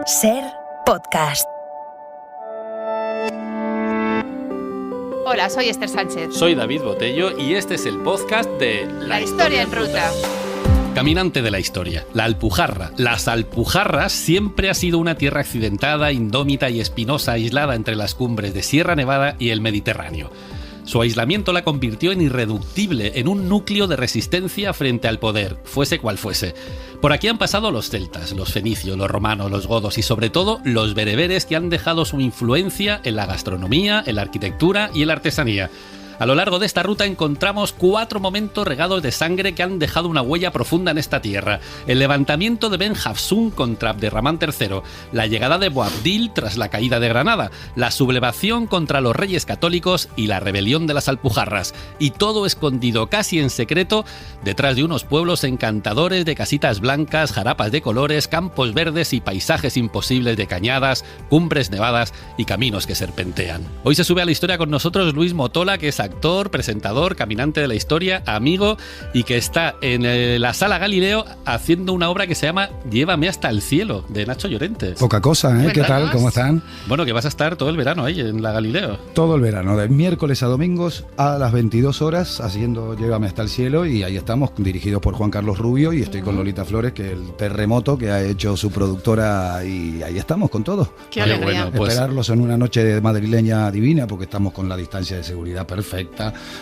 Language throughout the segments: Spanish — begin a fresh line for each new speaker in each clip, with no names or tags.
Ser podcast.
Hola, soy Esther Sánchez.
Soy David Botello y este es el podcast de
La Historia en Ruta.
Caminante de la historia, la Alpujarra. Las Alpujarras siempre ha sido una tierra accidentada, indómita y espinosa, aislada entre las cumbres de Sierra Nevada y el Mediterráneo. Su aislamiento la convirtió en irreductible, en un núcleo de resistencia frente al poder, fuese cual fuese. Por aquí han pasado los celtas, los fenicios, los romanos, los godos y sobre todo los bereberes, que han dejado su influencia en la gastronomía, en la arquitectura y en la artesanía. A lo largo de esta ruta encontramos 4 momentos regados de sangre que han dejado una huella profunda en esta tierra. El levantamiento de Ben Hafsun contra Abderramán III, la llegada de Boabdil tras la caída de Granada, la sublevación contra los reyes católicos y la rebelión de las Alpujarras. Y todo escondido casi en secreto detrás de unos pueblos encantadores de casitas blancas, jarapas de colores, campos verdes y paisajes imposibles de cañadas, cumbres nevadas y caminos que serpentean. Hoy se sube a la historia con nosotros Luis Motola, que es actor, presentador, caminante de la historia, amigo, y que está en la Sala Galileo haciendo una obra que se llama Llévame hasta el cielo, de Nacho Llorente.
Poca cosa, ¿eh? ¿Qué tal? ¿Cómo están?
Bueno, que vas a estar todo el verano ahí en la Galileo.
Todo el verano, de miércoles a domingos a las 22 horas, haciendo Llévame hasta el cielo, y ahí estamos, dirigidos por Juan Carlos Rubio, y estoy con Lolita Flores, que es el terremoto que ha hecho su productora, y ahí estamos con todo.
Qué alegría.
Bueno, pues
esperarlos en una noche madrileña divina, porque estamos con la distancia de seguridad perfecta,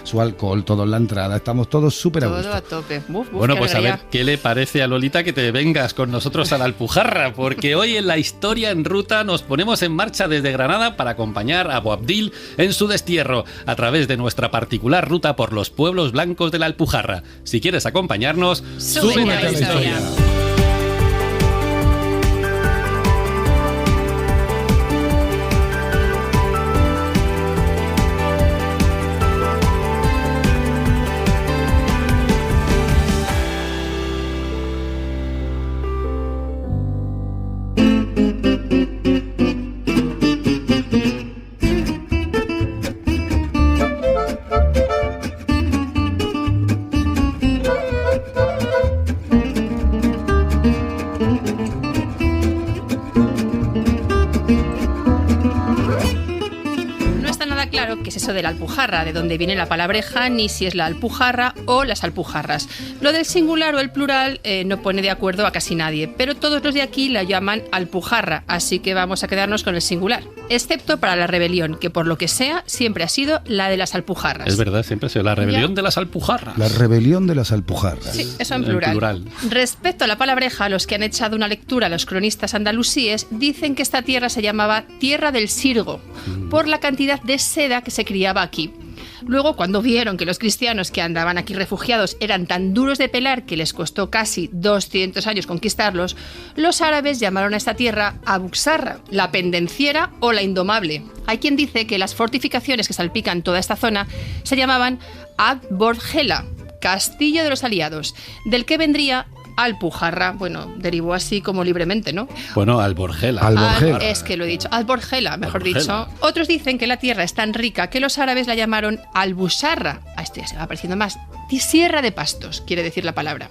su alcohol, todo en la entrada, estamos todos súper a gusto.
Todo a tope.
bueno, pues
alegría.
a ver qué le parece a Lolita que te vengas con nosotros a la Alpujarra, porque hoy en La Historia en Ruta nos ponemos en marcha desde Granada para acompañar a Boabdil en su destierro a través de nuestra particular ruta por los pueblos blancos de la Alpujarra. Si quieres acompañarnos,
súbete a la historia. Claro, ¿qué es eso de la Alpujarra? ¿De dónde viene la palabreja? Ni si es la Alpujarra o las Alpujarras. Lo del singular o el plural no pone de acuerdo a casi nadie, pero todos los de aquí la llaman Alpujarra, así que vamos a quedarnos con el singular. Excepto para la rebelión, que por lo que sea siempre ha sido la de las Alpujarras.
Es verdad, siempre ha sido la rebelión de las Alpujarras.
La rebelión de las Alpujarras.
Sí, eso en plural. Respecto a la palabreja, los que han echado una lectura a los cronistas andalusíes dicen que esta tierra se llamaba Tierra del Sirgo, por la cantidad de seda que se criaba aquí. Luego, cuando vieron que los cristianos que andaban aquí refugiados eran tan duros de pelar que les costó casi 200 años conquistarlos, los árabes llamaron a esta tierra Abuxarra, la pendenciera o la indomable. Hay quien dice que las fortificaciones que salpican toda esta zona se llamaban Ad-Borgela, Castillo de los Aliados, del que vendría Alpujarra. Bueno, derivó así como libremente, ¿no?
Bueno, Alborgela.
Es que lo he dicho. Alborgela, mejor
Alborgela.
dicho. Otros dicen que la tierra es tan rica que los árabes la llamaron Albusharra. A esto ya se va pareciendo más. Sierra de pastos, quiere decir la palabra.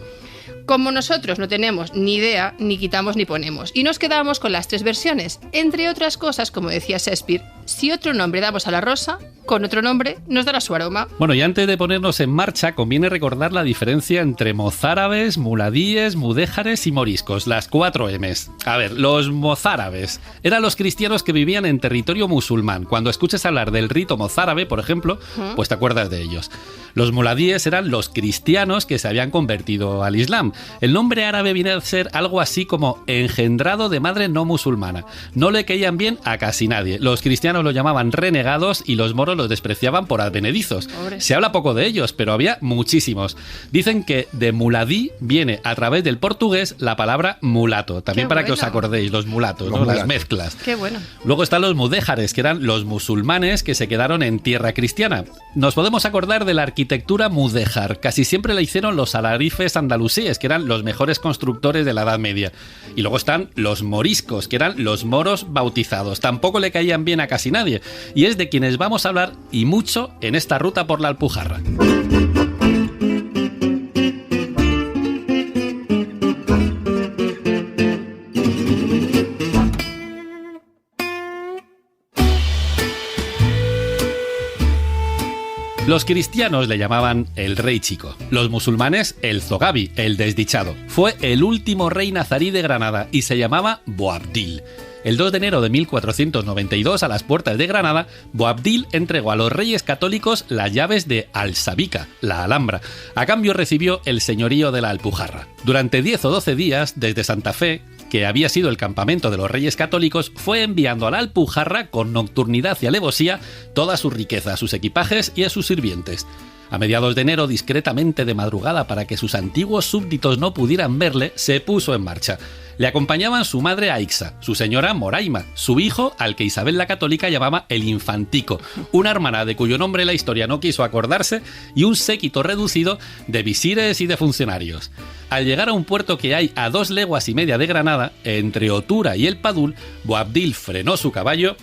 Como nosotros no tenemos ni idea, ni quitamos ni ponemos. Y nos quedamos con las 3 versiones. Entre otras cosas, como decía Shakespeare, si otro nombre damos a la rosa, con otro nombre nos dará su aroma.
Bueno, y antes de ponernos en marcha, conviene recordar la diferencia entre mozárabes, muladíes, mudéjares y moriscos, las 4 M's. A ver, los mozárabes eran los cristianos que vivían en territorio musulmán. Cuando escuches hablar del rito mozárabe, por ejemplo, pues te acuerdas de ellos. Los muladíes eran los cristianos que se habían convertido al Islam. El nombre árabe viene a ser algo así como engendrado de madre no musulmana. No le caían bien a casi nadie. Los cristianos lo llamaban renegados y los moros los despreciaban por advenedizos.
Pobres.
Se habla poco de ellos, pero había muchísimos. Dicen que de muladí viene a través del portugués la palabra mulato. También
Qué
para que
bueno.
os acordéis, los mulatos,
Los
¿no? Las
mulatos.
mezclas.
Qué bueno.
Luego están los mudéjares, que eran los musulmanes que se quedaron en tierra cristiana. Nos podemos acordar de la arquitectura mudéjar. Casi siempre la hicieron los alarifes andalusíes, que eran los mejores constructores de la Edad Media. Y luego están los moriscos, que eran los moros bautizados. Tampoco le caían bien a casi nadie. Y es de quienes vamos a hablar, y mucho, en esta ruta por la Alpujarra. Los cristianos le llamaban el rey chico, los musulmanes el zogabi, el desdichado. Fue el último rey nazarí de Granada y se llamaba Boabdil. El 2 de enero de 1492, a las puertas de Granada, Boabdil entregó a los reyes católicos las llaves de Alsabica, la Alhambra. A cambio recibió el señorío de la Alpujarra. Durante 10 o 12 días, desde Santa Fe, que había sido el campamento de los reyes católicos, fue enviando a la Alpujarra con nocturnidad y alevosía toda su riqueza, sus equipajes y a sus sirvientes. A mediados de enero, discretamente de madrugada para que sus antiguos súbditos no pudieran verle, se puso en marcha. Le acompañaban su madre Aixa, su señora Moraima, su hijo, al que Isabel la Católica llamaba el Infantico, una hermana de cuyo nombre la historia no quiso acordarse, y un séquito reducido de visires y de funcionarios. Al llegar a un puerto que hay a 2 leguas y media de Granada, entre Otura y el Padul, Boabdil frenó su caballo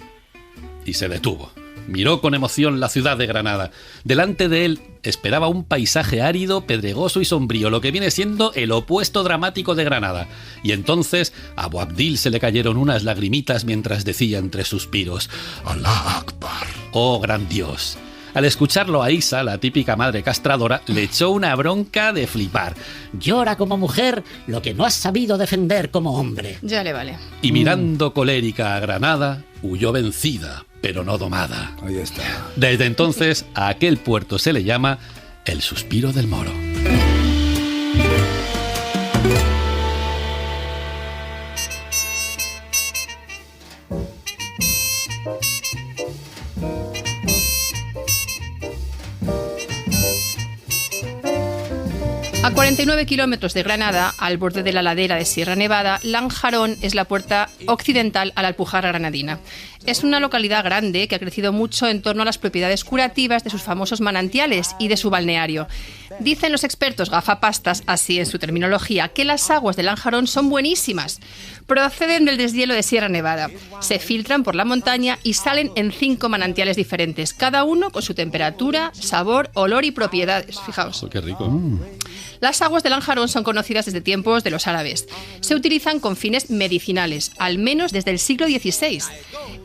y se detuvo. Miró con emoción la ciudad de Granada. Delante de él esperaba un paisaje árido, pedregoso y sombrío, lo que viene siendo el opuesto dramático de Granada. Y entonces a Boabdil se le cayeron unas lagrimitas mientras decía entre suspiros: «Alá Akbar, oh gran Dios». Al escucharlo, a Isa, la típica madre castradora, le echó una bronca de flipar.
Llora como mujer lo que no has sabido defender como hombre.
Ya le vale.
Y mirando colérica a Granada, huyó vencida, pero no domada.
Ahí está.
Desde entonces, a aquel puerto se le llama el Suspiro del Moro.
A 49 kilómetros de Granada, al borde de la ladera de Sierra Nevada, Lanjarón es la puerta occidental a la Alpujarra granadina. Es una localidad grande que ha crecido mucho en torno a las propiedades curativas de sus famosos manantiales y de su balneario. Dicen los expertos gafapastas, así en su terminología, que las aguas de Lanjarón son buenísimas. Proceden del deshielo de Sierra Nevada, se filtran por la montaña y salen en 5 manantiales diferentes, cada uno con su temperatura, sabor, olor y propiedades. Fijaos.
Oh, qué rico.
Las aguas de Lanjarón son conocidas desde tiempos de los árabes. Se utilizan con fines medicinales, al menos desde el siglo XVI.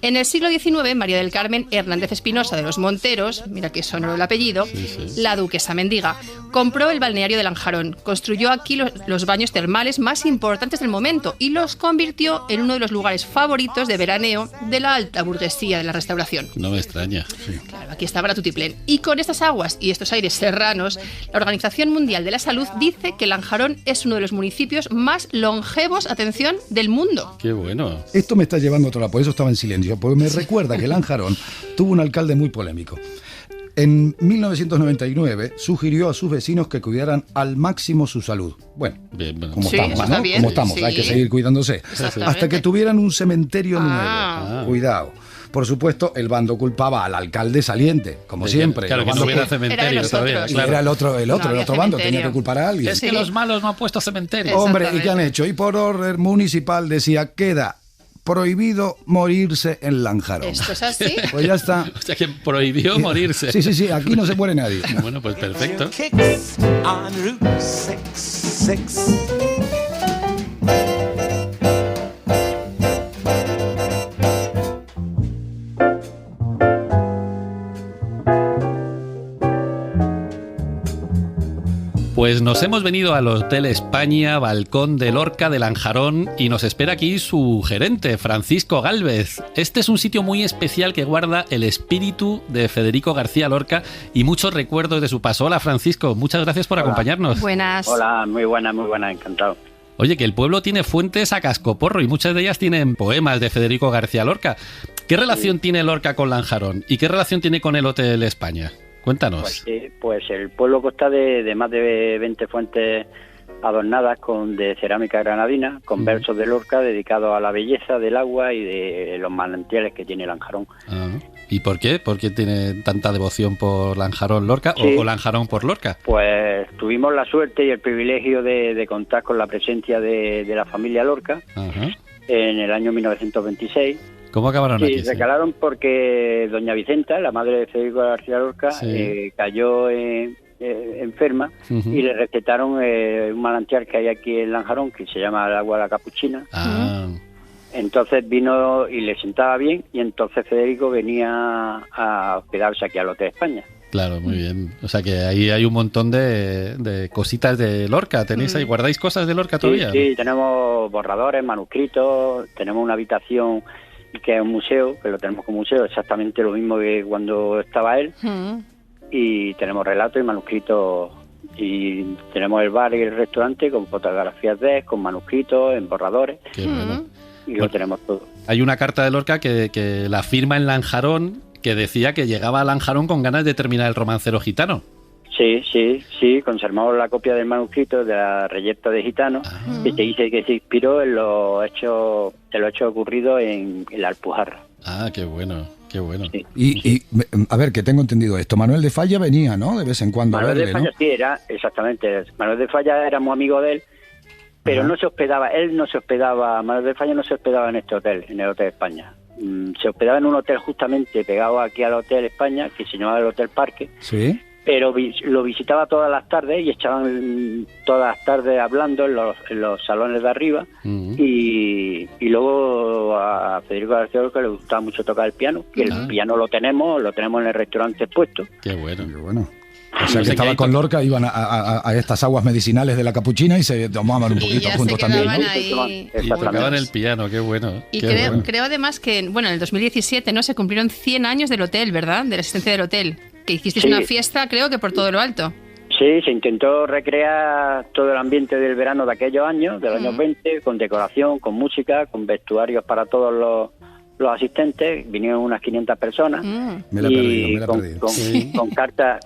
En el siglo XIX, María del Carmen Hernández Espinosa de los Monteros, mira que sonoro el apellido, la duquesa mendiga, compró el balneario de Lanjarón, construyó aquí los baños termales más importantes del momento y los convirtió en uno de los lugares favoritos de veraneo de la alta burguesía de la Restauración.
No me extraña. Sí.
Claro, aquí estaba la tutiplén. Y con estas aguas y estos aires serranos, la Organización Mundial de la Salud dice que Lanjarón es uno de los municipios más longevos, atención, del mundo.
Qué bueno.
Esto me está llevando a otro lado, por eso estaba en silencio, porque me recuerda que Lanjarón tuvo un alcalde muy polémico. En 1999 sugirió a sus vecinos que cuidaran al máximo su salud. Bueno,
bien, bueno.
como
Sí,
estamos,
eso
¿no?
está bien,
Como estamos,
sí.
hay que seguir cuidándose.
Exactamente.
Hasta que tuvieran un cementerio
Ah.
nuevo. Cuidado. Por supuesto, el bando culpaba al alcalde saliente, como siempre.
Claro,
El
que no
bando
hubiera
cul-
cementerio
Era de
todavía.
nosotros.
Claro.
Era el otro
No había
bando, tenía
cementerio.
que culpar a alguien.
Es que los malos no han puesto cementerio.
Hombre, ¿y
Exactamente.
qué han hecho? Y por orden municipal decía, queda prohibido morirse en Lanjarón.
¿Esto es así?
Pues ya está.
O sea, que prohibió morirse.
Sí, aquí no se muere nadie.
Bueno, pues perfecto.
Kicks on Route 66.
Pues nos hemos venido al Hotel España, Balcón de Lorca de Lanjarón, y nos espera aquí su gerente, Francisco Gálvez. Este es un sitio muy especial que guarda el espíritu de Federico García Lorca y muchos recuerdos de su paso. Hola, Francisco, muchas gracias por acompañarnos.
Buenas.
Hola, muy buena, encantado.
Oye, que el pueblo tiene fuentes a cascoporro y muchas de ellas tienen poemas de Federico García Lorca. ¿Qué relación tiene Lorca con Lanjarón y qué relación tiene con el Hotel España? Cuéntanos.
Pues sí, pues el pueblo consta de más de 20 fuentes adornadas de cerámica granadina, con versos de Lorca dedicados a la belleza del agua y de los manantiales que tiene Lanjarón.
Ah, ¿y por qué? ¿Por qué tiene tanta devoción por Lanjarón Lorca
Sí.
o Lanjarón por Lorca?
Pues tuvimos la suerte y el privilegio de contar con la presencia de la familia Lorca
Ajá.
en el año 1926.
¿Cómo acabaron
Sí,
aquí?
se calaron porque doña Vicenta, la madre de Federico García Lorca,
Sí.
cayó enferma
Ujú.
y le recetaron un manantial que hay aquí en Lanjarón que se llama el agua de la Capuchina.
Ah,
Entonces vino y le sentaba bien y entonces Federico venía a hospedarse aquí al Hotel España.
Claro, muy bien. O sea que ahí hay un montón de cositas de Lorca. ¿Tenéis ahí? ¿Guardáis cosas de Lorca todavía?
Sí, tenemos borradores, manuscritos, tenemos una habitación que es un museo, que lo tenemos como museo, exactamente lo mismo que cuando estaba él, y tenemos relatos y manuscritos, y tenemos el bar y el restaurante con fotografías de él, con manuscritos, en borradores,
Qué bueno.
y lo tenemos todo.
Hay una carta de Lorca que la firma en Lanjarón, que decía que llegaba a Lanjarón con ganas de terminar el Romancero Gitano.
Sí, conservamos la copia del manuscrito de la Reyerta de Gitano, que se dice que se inspiró en los hechos ocurridos en la Alpujarra.
Ah, qué bueno.
Sí.
Y a ver, que tengo entendido esto. Manuel de Falla venía, ¿no? De vez en cuando
Manuel
a verle,
de Falla,
¿no?
sí, era, exactamente. Manuel de Falla era muy amigo de él, pero Manuel de Falla no se hospedaba en este hotel, en el Hotel España. Se hospedaba en un hotel justamente pegado aquí al Hotel España, que se llamaba el Hotel Parque.
Sí.
Pero lo visitaba todas las tardes y echaban todas las tardes hablando en los salones de arriba. Y luego a Federico García Lorca le gustaba mucho tocar el piano, que el piano lo tenemos en el restaurante expuesto.
Qué bueno.
Qué bueno. O sea que estaba con Lorca, iban a estas aguas medicinales de la Capuchina y se tomaban un poquito
ya
juntos
se
también, ¿no?
quedaban ahí.
Y tocaban el piano, qué bueno.
Y
qué bueno.
creo además que, bueno, en el 2017, ¿no? Se cumplieron 100 años del hotel, ¿verdad? De la existencia del hotel. Que hicisteis una fiesta, creo que por todo lo alto.
Sí, se intentó recrear todo el ambiente del verano de aquellos años, de los años 20, con decoración, con música, con vestuarios para todos los asistentes. Vinieron unas 500 personas.
Me la he perdido.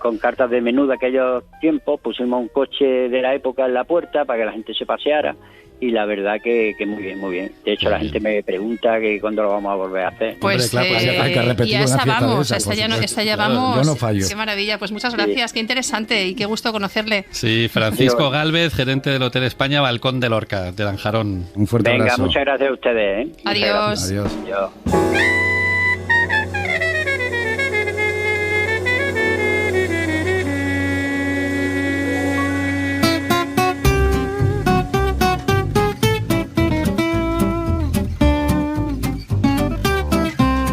Con cartas de menú de aquellos tiempos. Pusimos un coche de la época en la puerta para que la gente se paseara. Y la verdad que muy bien, muy bien. De hecho, la gente me pregunta que cuándo lo vamos a volver a hacer.
Pues
Hombre, claro, pues hay que repetir
y a
una
esa
fiesta de
vamos,
esas,
esa ya
claro,
vamos.
yo no fallo.
Qué maravilla, pues muchas gracias, qué interesante y qué gusto conocerle.
Sí, Francisco Gálvez, gerente del Hotel España, Balcón de Lorca, de Lanjarón.
Un fuerte abrazo.
Muchas gracias a ustedes. Muchas
Adiós.
gracias.
Adiós.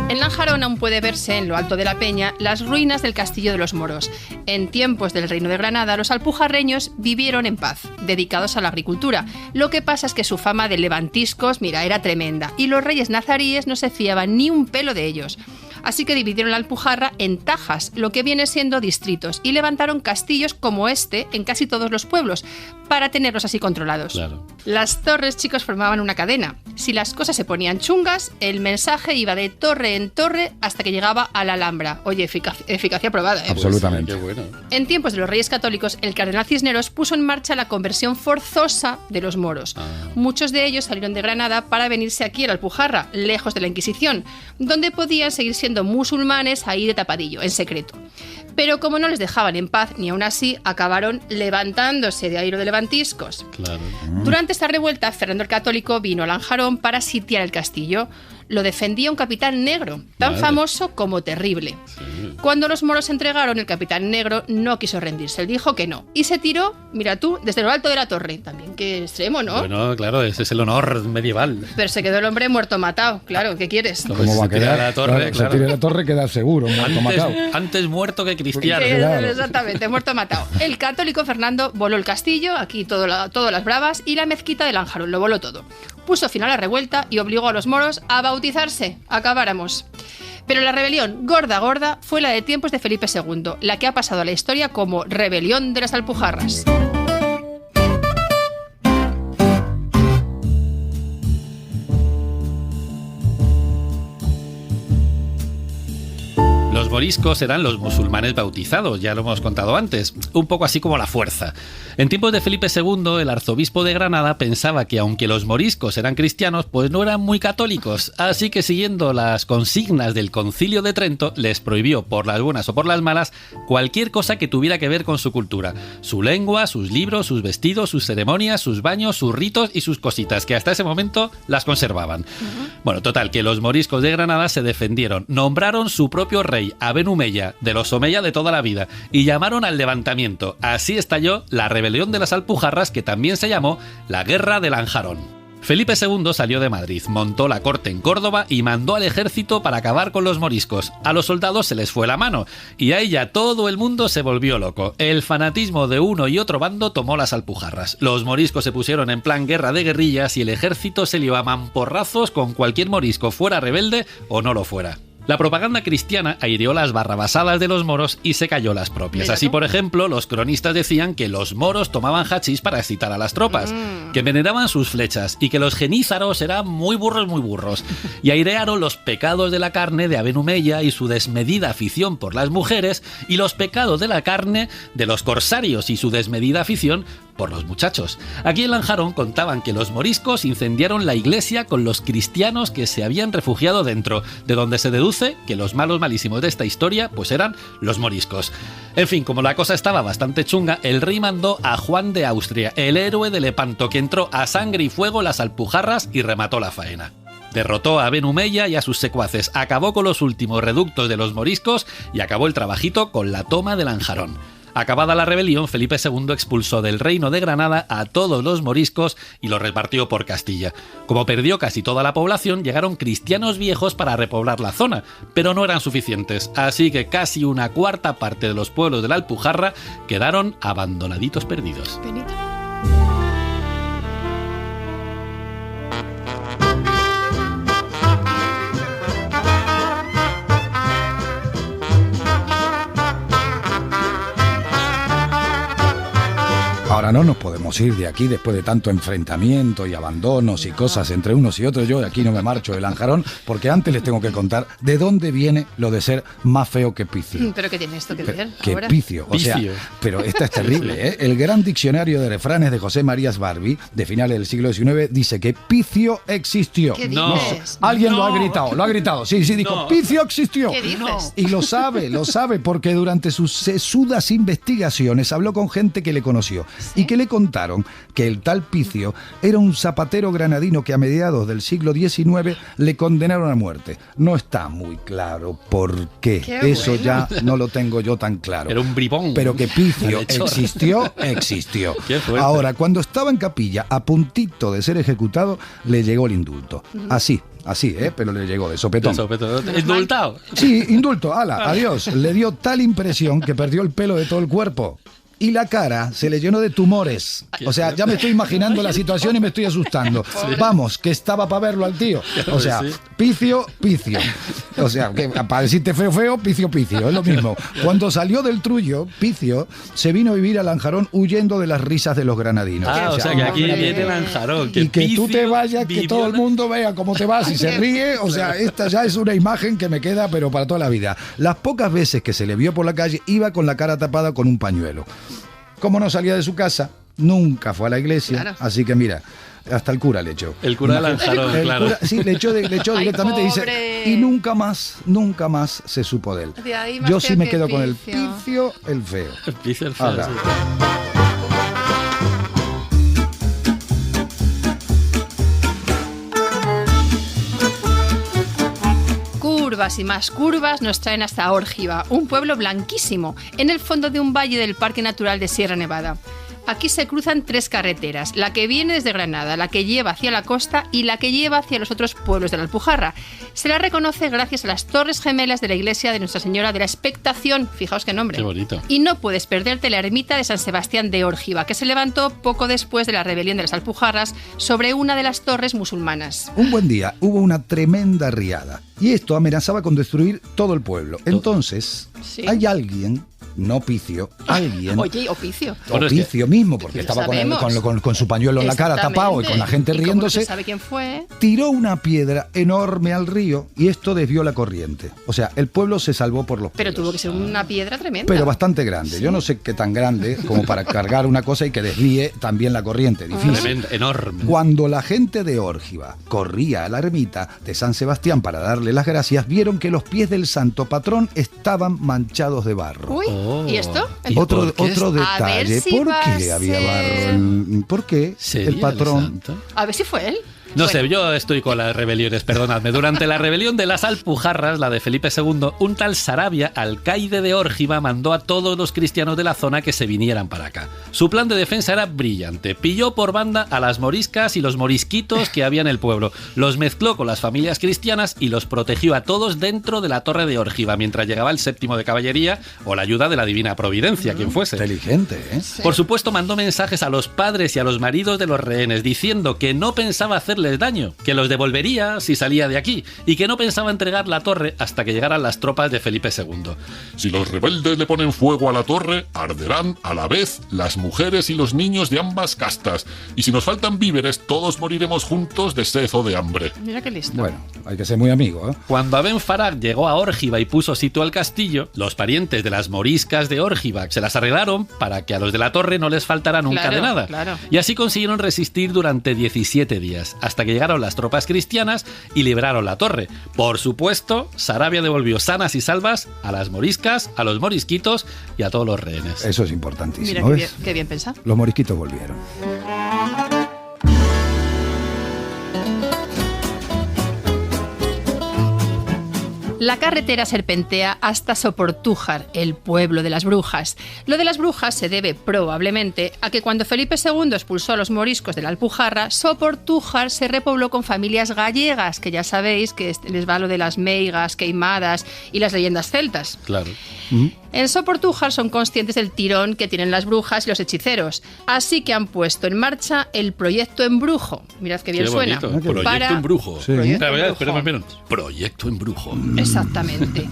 En Lanjarón aún puede verse, en lo alto de la peña, las ruinas del Castillo de los Moros. En tiempos del Reino de Granada, los alpujarreños vivieron en paz, dedicados a la agricultura. Lo que pasa es que su fama de levantiscos, era tremenda, y los reyes nazaríes no se fiaban ni un pelo de ellos. Así que dividieron la Alpujarra en tajas, lo que viene siendo distritos, y levantaron castillos como este en casi todos los pueblos, para tenerlos así controlados.
Claro.
Las torres, chicos, formaban una cadena. Si las cosas se ponían chungas, el mensaje iba de torre en torre hasta que llegaba a la Alhambra. Oye, eficacia probada, ¿eh?
Absolutamente.
Qué bueno.
En tiempos de los Reyes Católicos, el cardenal Cisneros puso en marcha la conversión forzosa de los moros. Muchos de ellos salieron de Granada para venirse aquí a la Alpujarra, lejos de la Inquisición, donde podían seguir siendo musulmanes ahí de tapadillo, en secreto. Pero como no les dejaban en paz, ni aún así, acabaron levantándose de ahí lo de levantiscos.
Claro.
Durante esta revuelta, Fernando el Católico vino a Lanjarón para sitiar el castillo. Lo defendía un capitán negro, tan
Madre.
famoso como terrible.
Sí.
Cuando los moros se entregaron, el capitán negro no quiso rendirse, él dijo que no. Y se tiró, mira tú, desde lo alto de la torre. También qué extremo, ¿no?
Bueno, claro, ese es el honor medieval.
Pero se quedó el hombre muerto matado, claro, ¿qué quieres?
Pues
¿Cómo va a
se tira
quedar?
la torre,
Claro,
claro.
Se tira la torre, queda seguro, muerto matado.
Antes muerto que cristiano.
Sí,
Claro.
exactamente, muerto matado. El católico Fernando voló el castillo, aquí todas las bravas, y la mezquita de Lanjarón, lo voló todo. Puso fin a la revuelta y obligó a los moros a bautizarse. Acabáramos. Pero la rebelión gorda fue la de tiempos de Felipe II, la que ha pasado a la historia como rebelión de las Alpujarras.
Los moriscos eran los musulmanes bautizados, ya lo hemos contado antes, un poco así como la fuerza. En tiempos de Felipe II, el arzobispo de Granada pensaba que aunque los moriscos eran cristianos, pues no eran muy católicos, así que siguiendo las consignas del Concilio de Trento, les prohibió, por las buenas o por las malas, cualquier cosa que tuviera que ver con su cultura, su lengua, sus libros, sus vestidos, sus ceremonias, sus baños, sus ritos y sus cositas, que hasta ese momento las conservaban. Bueno, total, que los moriscos de Granada se defendieron, nombraron su propio rey, Aben Humeya, de los Omeya de toda la vida, y llamaron al levantamiento. Así estalló la rebelión de las Alpujarras, que también se llamó la Guerra de Lanjarón. Felipe II salió de Madrid, montó la corte en Córdoba y mandó al ejército para acabar con los moriscos. A los soldados se les fue la mano y ahí ya todo el mundo se volvió loco. El fanatismo de uno y otro bando tomó las Alpujarras. Los moriscos se pusieron en plan guerra de guerrillas y el ejército se lió a mamporrazos con cualquier morisco, fuera rebelde o no lo fuera. La propaganda cristiana aireó las barrabasadas de los moros y se cayó las propias. Así, por ejemplo, los cronistas decían que los moros tomaban hachís para excitar a las tropas, que veneraban sus flechas y que los genízaros eran muy burros. Y airearon los pecados de la carne de Aben Humeya y su desmedida afición por las mujeres, y los pecados de la carne de los corsarios y su desmedida afición por los muchachos. Aquí en Lanjarón contaban que los moriscos incendiaron la iglesia con los cristianos que se habían refugiado dentro, de donde se deduce que los malos malísimos de esta historia pues eran los moriscos. En fin, como la cosa estaba bastante chunga, el rey mandó a Juan de Austria, el héroe de Lepanto, que entró a sangre y fuego las Alpujarras y remató la faena. Derrotó a Aben Humeya y a sus secuaces, acabó con los últimos reductos de los moriscos y acabó el trabajito con la toma de Lanjarón. Acabada la rebelión, Felipe II expulsó del reino de Granada a todos los moriscos y los repartió por Castilla. Como perdió casi toda la población, llegaron cristianos viejos para repoblar la zona, pero no eran suficientes, así que casi una cuarta parte de los pueblos de la Alpujarra quedaron abandonaditos perdidos.
Benito.
Ahora no nos podemos ir de aquí después de tanto enfrentamiento y abandonos y cosas entre unos y otros. Yo de aquí no me marcho de Lanjarón porque antes les tengo que contar de dónde viene lo de ser más feo que Picio.
¿Pero qué tiene esto que ver
Que
ahora?
Picio, o sea, pero esta es terrible, ¿eh? El gran diccionario de refranes de José Marías Barbie, de finales del siglo XIX, dice que Picio existió.
¿Qué
No.
dices?
Alguien lo ha gritado, sí, dijo,
No.
Picio existió.
¿Qué dices?
Y lo sabe, porque durante sus sesudas investigaciones habló con gente que le conoció y que le contaron que el tal Picio era un zapatero granadino que a mediados del siglo XIX le condenaron a muerte. No está muy claro por qué.
Qué
Eso
bueno.
ya no lo tengo yo tan claro.
Era un bribón.
Pero que Picio
Malhechor.
existió.
Qué fuerte.
Ahora, cuando estaba en capilla, a puntito de ser ejecutado, le llegó el indulto. Así, pero le llegó de sopetón.
Indultado.
Sí, indulto, ala, adiós. Le dio tal impresión que perdió el pelo de todo el cuerpo. Y la cara se le llenó de tumores. O sea, ya me estoy imaginando la situación y me estoy asustando. Vamos, que estaba para verlo al tío. O sea,
Sí.
Picio. O sea, que para decirte feo, Picio. Es lo mismo. Cuando salió del Trullo, Picio se vino a vivir a Lanjarón huyendo de las risas de los granadinos.
O sea que aquí
hombre.
viene Lanjarón.
Y que tú
Picio
te vayas, que
vivió
todo el mundo vea cómo te vas y se ríe. O sea, esta ya es una imagen que me queda, pero para toda la vida. Las pocas veces que se le vio por la calle, iba con la cara tapada con un pañuelo. Como no salía de su casa, nunca fue a la iglesia.
Claro.
Así que mira, hasta el cura le echó.
El cura de Lanjarón,
El
claro.
cura, sí, le echó
Ay,
directamente. Dice,
pobre.
y nunca más se supo de él.
De ahí más
Yo
feo
sí me
que
quedo con el
Picio.
Picio, el feo.
Picio el feo,
Ahora.
sí.
Curvas y más curvas nos traen hasta Órgiva, un pueblo blanquísimo, en el fondo de un valle del Parque Natural de Sierra Nevada. Aquí se cruzan tres carreteras, la que viene desde Granada, la que lleva hacia la costa y la que lleva hacia los otros pueblos de la Alpujarra. Se la reconoce gracias a las torres gemelas de la iglesia de Nuestra Señora de la Expectación, fijaos qué nombre.
Qué bonito.
Y no puedes perderte la ermita de San Sebastián de Órgiva, que se levantó poco después de la rebelión de las Alpujarras sobre una de las torres musulmanas.
Un buen día hubo una tremenda riada y esto amenazaba con destruir todo el pueblo. Entonces,
Sí.
hay alguien, no Picio, alguien,
Oye, Opicio.
Bueno, es que-
Picio mismo, porque
Lo
estaba
sabemos.
con su pañuelo en la cara tapado y con la gente
¿Y cómo no
riéndose,
se sabe quién fue?
tiró una piedra enorme al río y esto desvió la corriente. O sea, el pueblo se salvó por los
Pero
pelos.
tuvo que ser una piedra tremenda.
Pero bastante grande. Yo no sé qué tan grande como para cargar una cosa y que desvíe también la corriente. Difícil.
Tremendo, enorme.
Cuando la gente de Órgiva corría a la ermita de San Sebastián para darle las gracias, vieron que los pies del santo patrón estaban manchados de barro.
Uy,
Oh.
¿y esto?
¿Y
Otro
por qué?
otro
A ver
detalle.
si
¿Por
va
qué
a
había
ser-
barro? ¿Por qué
¿Sería
el patrón?
santo?
A ver si fue él.
No sé, yo estoy con las rebeliones, perdonadme. Durante la rebelión de las Alpujarras, la de Felipe II, un tal Sarabia, alcaide de Órgiva, mandó a todos los cristianos de la zona que se vinieran para acá. Su plan de defensa era brillante. Pilló por banda a las moriscas y los morisquitos que había en el pueblo. Los mezcló con las familias cristianas y los protegió a todos dentro de la torre de Órgiva, mientras llegaba el 7º de caballería o la ayuda de la Divina Providencia, quien fuese.
Inteligente, ¿eh?
Sí.
Por supuesto, mandó mensajes a los padres y a los maridos de los rehenes, diciendo que no pensaba hacerles daño, que los devolvería si salía de aquí, y que no pensaba entregar la torre hasta que llegaran las tropas de Felipe II.
Si los rebeldes le ponen fuego a la torre, arderán a la vez las mujeres y los niños de ambas castas. Y si nos faltan víveres, todos moriremos juntos de sed o de hambre.
Mira qué listo.
Bueno, hay que ser muy amigo, ¿eh?
Cuando Aben Farag llegó a Órgiva y puso sitio al castillo, los parientes de las moriscas de Órgiva se las arreglaron para que a los de la torre no les faltara nunca
Claro,
de nada.
claro.
Y así consiguieron resistir durante 17 días, hasta que llegaron las tropas cristianas y libraron la torre. Por supuesto, Sarabia devolvió sanas y salvas a las moriscas, a los morisquitos y a todos los rehenes.
Eso es importantísimo,
Mira
¿ves?
qué bien pensado.
Los morisquitos volvieron.
La carretera serpentea hasta Soportújar, el pueblo de las brujas. Lo de las brujas se debe probablemente a que cuando Felipe II expulsó a los moriscos de la Alpujarra, Soportújar se repobló con familias gallegas, que ya sabéis que les va lo de las meigas, queimadas y las leyendas celtas.
Claro.
En Soportújar son conscientes del tirón que tienen las brujas y los hechiceros, así que han puesto en marcha el Proyecto Embrujo. Mirad qué bien
Qué
suena.
bonito. Proyecto
Para-
Embrujo.
Sí.
Proyecto
Espera,
Embrujo.
espera. Proyecto Embrujo.
Exactamente.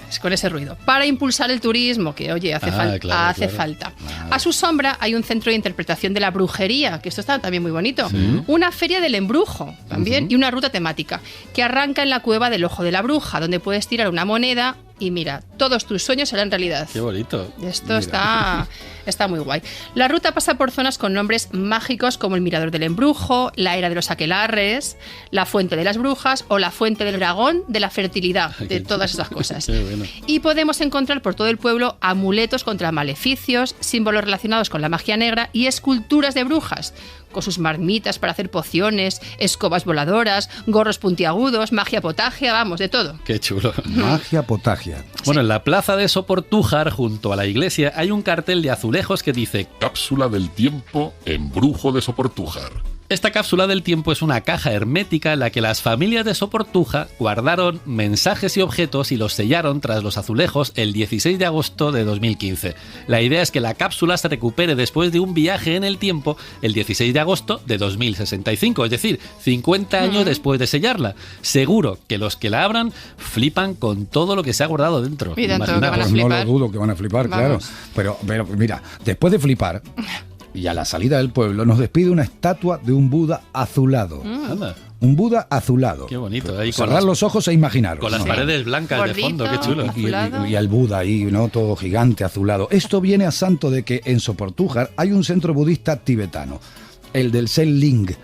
Es con ese ruido. Para impulsar el turismo, que oye, hace,
Claro,
hace falta. A su sombra hay un centro de interpretación de la brujería, que esto está también muy bonito. Una feria del embrujo también y una ruta temática que arranca en la cueva del Ojo de la Bruja, donde puedes tirar una moneda y mira, todos tus sueños serán realidad.
Qué bonito.
Esto está muy guay. La ruta pasa por zonas con nombres mágicos como el Mirador del Embrujo, la Era de los Aquelarres, la Fuente de las Brujas o la Fuente del Dragón de la Fertilidad, de todas esas cosas.
Qué bueno.
Y podemos encontrar por todo el pueblo amuletos contra maleficios, símbolos relacionados con la magia negra y esculturas de brujas, con sus marmitas para hacer pociones, escobas voladoras, gorros puntiagudos, magia potagia, vamos, de todo.
Qué chulo.
Magia potagia.
Bueno, en la plaza de Soportújar, junto a la iglesia, hay un cartel de azulejos que dice:
Cápsula del tiempo, embrujo de Soportújar.
esta cápsula del tiempo es una caja hermética en la que las familias de Soportuja guardaron mensajes y objetos y los sellaron tras los azulejos el 16 de agosto de 2015. La idea es que la cápsula se recupere después de un viaje en el tiempo el 16 de agosto de 2065, es decir, 50 años después de sellarla. Seguro que los que la abran flipan con todo lo que se ha guardado dentro.
Y tanto que van a
Pues
flipar.
no lo dudo que van a flipar, claro.
Vamos.
Pero mira, después de flipar, y a la salida del pueblo, nos despide una estatua de un Buda azulado.
Anda,
Un Buda azulado.
qué bonito. Ahí con
Cerrar
las,
los ojos e imaginaros.
con las
¿no?
paredes blancas de fondo, qué chulo.
Azulado.
Y el Buda ahí, ¿no? Todo gigante, azulado. Esto viene a santo de que en Soportújar hay un centro budista tibetano, el del Selling.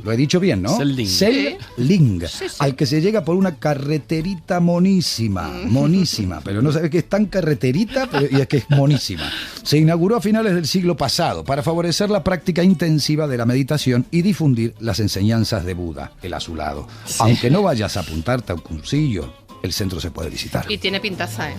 Lo he dicho bien, ¿no?
Selling.
Selling.
Sí, sí.
Al que se llega por una carreterita monísima. Monísima. Pero no sabes que es tan carreterita, y es que es monísima. Se inauguró a finales del siglo pasado para favorecer la práctica intensiva de la meditación y difundir las enseñanzas de Buda, el azulado. Aunque no vayas a apuntarte a un cursillo, el centro se puede visitar.
Y tiene pintaza, ¿eh?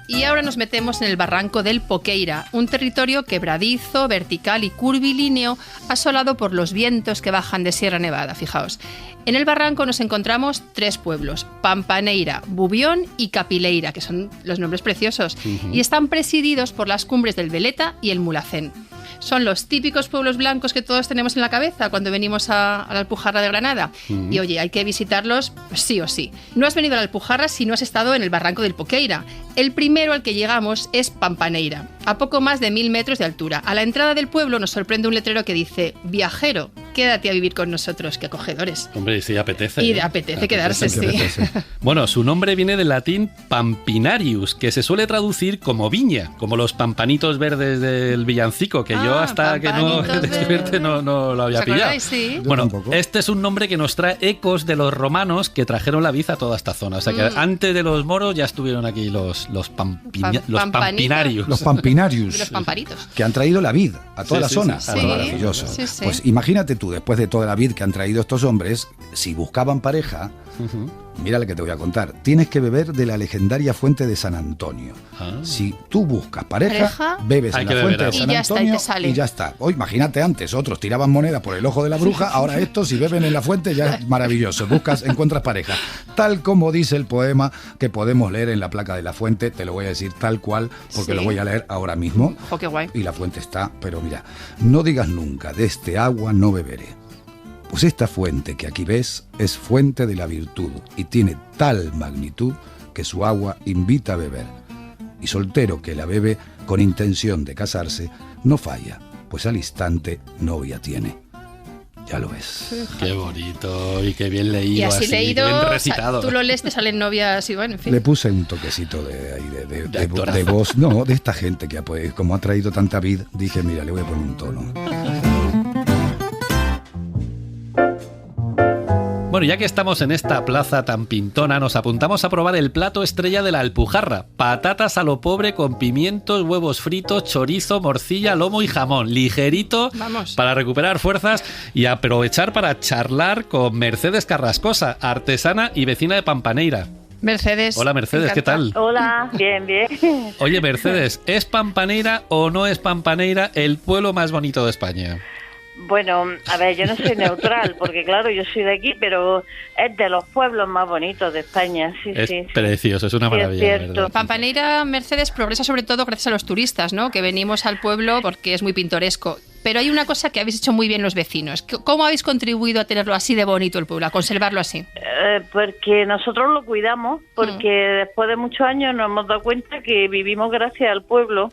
Y ahora nos metemos en el barranco del Poqueira, un territorio quebradizo, vertical y curvilíneo, asolado por los vientos que bajan de Sierra Nevada, fijaos. En el barranco nos encontramos 3 pueblos, Pampaneira, Bubión y Capileira, que son los nombres preciosos, y están presididos por las cumbres del Veleta y el Mulhacén. Son los típicos pueblos blancos que todos tenemos en la cabeza cuando venimos a la Alpujarra de Granada. Y oye, hay que visitarlos sí o sí. No has venido a la Alpujarra si no has estado en el barranco del Poqueira. El primero al que llegamos es Pampaneira, a poco más de 1000 metros de altura. A la entrada del pueblo nos sorprende un letrero que dice: viajero, quédate a vivir con nosotros, qué acogedores.
Hombre, sí, apetece.
Y apetece quedarse, sí.
Bueno, su nombre viene del latín pampinarius, que se suele traducir como viña, como los pampanitos verdes del villancico, que yo hasta que no despierte no lo había pillado.
Sí.
Bueno, este es un nombre que nos trae ecos de los romanos que trajeron la vid a toda esta zona. O sea que antes de los moros ya estuvieron aquí los pampinarius.
Los pampinarius.
Los pamparitos.
Que han traído la vid a toda la zona.
Sí.
Maravilloso.
Sí, sí.
Pues imagínate tú, después de toda la vid que han traído estos hombres, si buscaban pareja, mira lo que te voy a contar. Tienes que beber de la legendaria fuente de San Antonio. Si tú buscas pareja, bebes en la fuente de San Antonio y ya está. O imagínate antes, otros tiraban moneda por el ojo de la bruja, ahora estos, si beben en la fuente, ya es maravilloso. Encuentras pareja. Tal como dice el poema que podemos leer en la placa de la fuente, te lo voy a decir tal cual, porque lo voy a leer ahora mismo.
Oh, qué guay.
Y la fuente está, pero mira, no digas nunca, de este agua no beberé. Pues esta fuente que aquí ves es fuente de la virtud y tiene tal magnitud que su agua invita a beber. Y soltero que la bebe con intención de casarse, no falla, pues al instante novia tiene. Ya lo ves.
Qué bonito y qué bien leído.
Y así leído,
bien recitado.
tú lo lees, te salen novias y bueno, en fin.
Le puse un toquecito de voz, no, de esta gente que como ha traído tanta vid, dije, mira, le voy a poner un tono.
Bueno, ya que estamos en esta plaza tan pintona, nos apuntamos a probar el plato estrella de la Alpujarra. Patatas a lo pobre con pimientos, huevos fritos, chorizo, morcilla, lomo y jamón. Ligerito.
Vamos.
Para recuperar fuerzas y aprovechar para charlar con Mercedes Carrascosa, artesana y vecina de Pampaneira.
Mercedes.
Hola Mercedes, ¿qué tal?
Hola, bien.
Oye Mercedes, ¿es Pampaneira o no es Pampaneira el pueblo más bonito de España?
Bueno, a ver, yo no soy neutral, porque claro, yo soy de aquí, pero es de los pueblos más bonitos de España,
Es precioso, es una maravilla.
Es cierto.
¿Verdad?
Pampaneira, Mercedes, progresa sobre todo gracias a los turistas, ¿no? Que venimos al pueblo porque es muy pintoresco. Pero hay una cosa que habéis hecho muy bien los vecinos. ¿Cómo habéis contribuido a tenerlo así de bonito el pueblo, a conservarlo así?
Porque nosotros lo cuidamos, porque después de muchos años nos hemos dado cuenta que vivimos gracias al pueblo.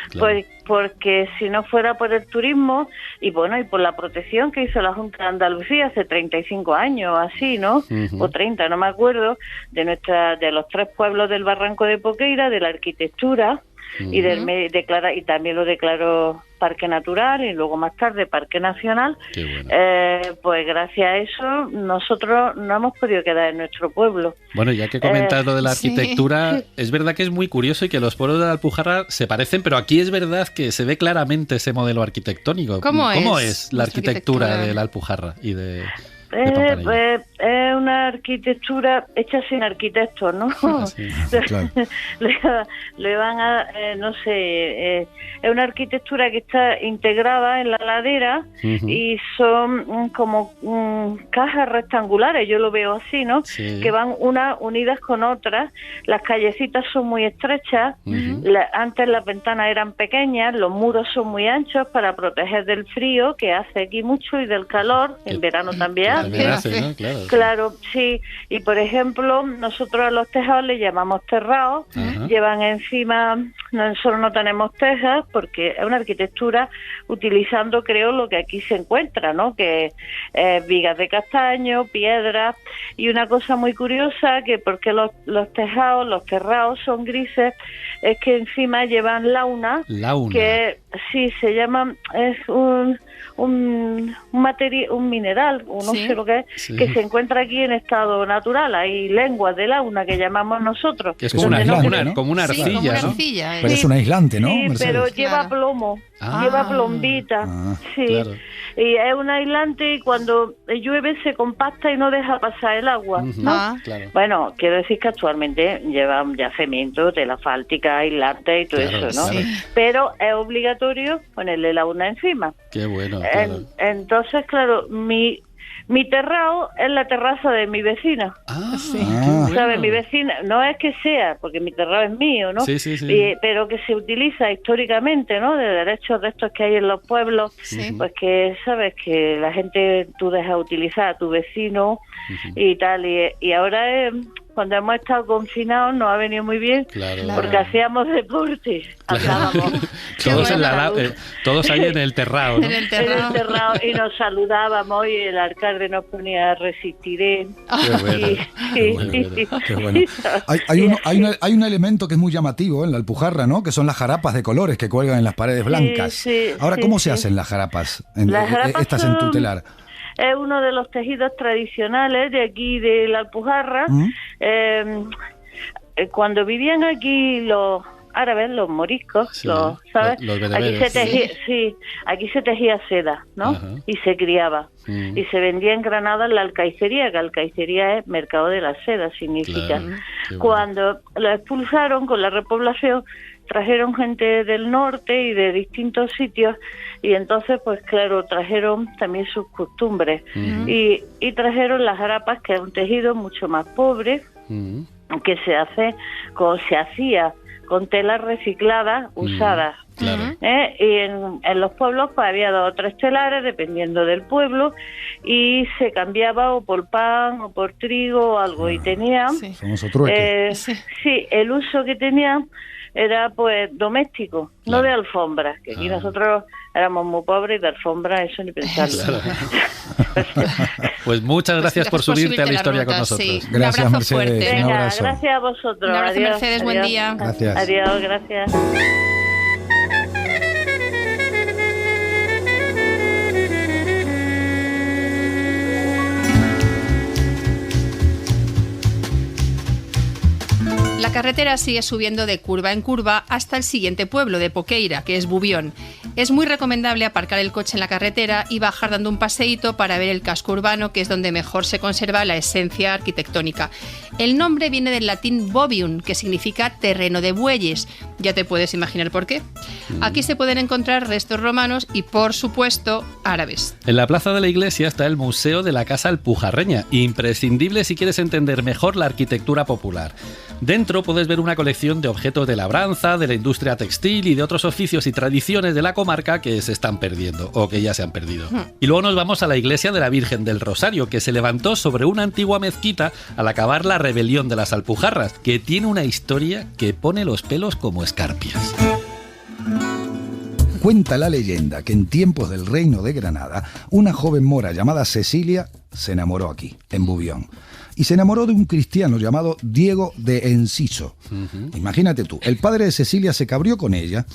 Claro.
Pues porque si no fuera por el turismo y bueno, y por la protección que hizo la Junta de Andalucía hace 35 años, así, ¿no? O 30, no me acuerdo, de los 3 pueblos del Barranco de Poqueira, de la arquitectura y y también lo declaró Parque Natural y luego más tarde Parque Nacional.
Qué bueno.
Pues gracias a eso nosotros no hemos podido quedar en nuestro pueblo.
Bueno, ya que comentas lo de la arquitectura, es verdad que es muy curioso y que los pueblos de la Alpujarra se parecen, pero aquí es verdad que se ve claramente ese modelo arquitectónico. ¿Cómo es la arquitectura de la Alpujarra y de Pampaneira?
Es una arquitectura hecha sin arquitectos, ¿no?
Claro.
le van a, no sé, es una arquitectura que está integrada en la ladera y son como cajas rectangulares, yo lo veo así, ¿no?
Sí.
Que van unas unidas con otras, las callecitas son muy estrechas, antes las ventanas eran pequeñas, los muros son muy anchos para proteger del frío, que hace aquí mucho, y del calor, en verano también hace.
¿no?
Claro, sí. Y por ejemplo, nosotros a los tejados le llamamos terrados, llevan encima, nosotros no tenemos tejas porque es una arquitectura utilizando, creo, lo que aquí se encuentra, ¿no? Que vigas de castaño, piedras, y una cosa muy curiosa, que porque los tejados, los terrados son grises, es que encima llevan launa. Que sí, se llama, es un material, un mineral, no sé lo que es, que se encuentra aquí en estado natural. Hay lenguas de launa que llamamos nosotros.
Que es como una arcilla, ¿no? Como una arcilla, ¿no?
Pero es un aislante, ¿no?
Sí,
Mercedes.
pero lleva plomo, lleva plombita. Sí. Claro. Y es un aislante y cuando llueve se compacta y no deja pasar el agua, ¿no?
Claro.
Bueno, quiero decir que actualmente llevan ya cemento, tela asfáltica, aislante y todo eso, ¿no?
Claro.
Pero es obligatorio ponerle launa encima.
Qué bueno, claro.
Entonces, claro, mi terrado es la terraza de mi vecina. ¿Sabes? Mi vecina, no es que sea, porque mi terrado es mío, ¿no?
Sí.
Pero que se utiliza históricamente, ¿no? De derechos de estos que hay en los pueblos, pues que, ¿sabes? Que la gente, tú dejas utilizar a tu vecino y tal, y ahora es cuando hemos estado confinados nos ha venido muy bien,
Claro.
porque hacíamos deporte, andábamos.
Todos ahí en el terrao, ¿no?
En el
En
terrao.
el terrado, y nos saludábamos y el alcalde nos ponía resistiré.
Qué bueno, qué bueno,
Qué bueno. Hay un elemento que es muy llamativo en la Alpujarra, ¿no? Que son las jarapas de colores que cuelgan en las paredes blancas.
sí,
Ahora,
sí,
¿cómo se
sí.
hacen las jarapas?
Las jarapas
Estas en
son-
tutelar.
Es uno de los tejidos tradicionales de aquí de la Alpujarra. Cuando vivían aquí los árabes, los moriscos,
Sí,
¿sabes?
los
aquí
bereberes.
se tejía, aquí se tejía seda, ¿no?
Ajá.
Y se criaba. Y se vendía en Granada en la alcaicería, que alcaicería es mercado de la seda, significa.
Claro, qué bueno.
Cuando lo expulsaron con la repoblación, trajeron gente del norte y de distintos sitios, y entonces, pues claro, trajeron también sus costumbres. Y trajeron las jarapas, que es un tejido mucho más pobre,
Mm.
que se hacía con telas recicladas usadas.
Claro.
Y en los pueblos pues había 2 o 3 telares, dependiendo del pueblo, y se cambiaba o por pan o por trigo o algo, y tenían
Sí.
Famoso trueque.
sí, el uso que tenían era pues doméstico,
Claro.
no de alfombras, que aquí nosotros éramos muy pobres y de alfombra eso ni pensarlo.
Pues muchas gracias por subirte a la historia con
ruta,
nosotros.
sí. Un
Gracias,
abrazo
Mercedes.
fuerte.
Un
Venga,
abrazo.
gracias a vosotros.
Un abrazo,
Adiós,
Mercedes, buen
adiós.
día.
Gracias.
Adiós, gracias.
La carretera sigue subiendo de curva en curva hasta el siguiente pueblo de Poqueira, que es Bubión. Es muy recomendable aparcar el coche en la carretera y bajar dando un paseíto para ver el casco urbano, que es donde mejor se conserva la esencia arquitectónica. El nombre viene del latín bovium, que significa terreno de bueyes. Ya te puedes imaginar por qué. Aquí se pueden encontrar restos romanos y, por supuesto, árabes.
En la plaza de la iglesia está el Museo de la Casa Alpujarreña, imprescindible si quieres entender mejor la arquitectura popular. Dentro puedes ver una colección de objetos de labranza, de la industria textil y de otros oficios y tradiciones de la comarca que se están perdiendo o que ya se han perdido. Y luego nos vamos a la iglesia de la Virgen del Rosario, que se levantó sobre una antigua mezquita al acabar la rebelión de las Alpujarras, que tiene una historia que pone los pelos como escarpias.
Cuenta la leyenda que en tiempos del reino de Granada, una joven mora llamada Cecilia se enamoró aquí, en Bubión. Y se enamoró de un cristiano llamado Diego de Enciso. Imagínate tú, el padre de Cecilia se cabrió con ella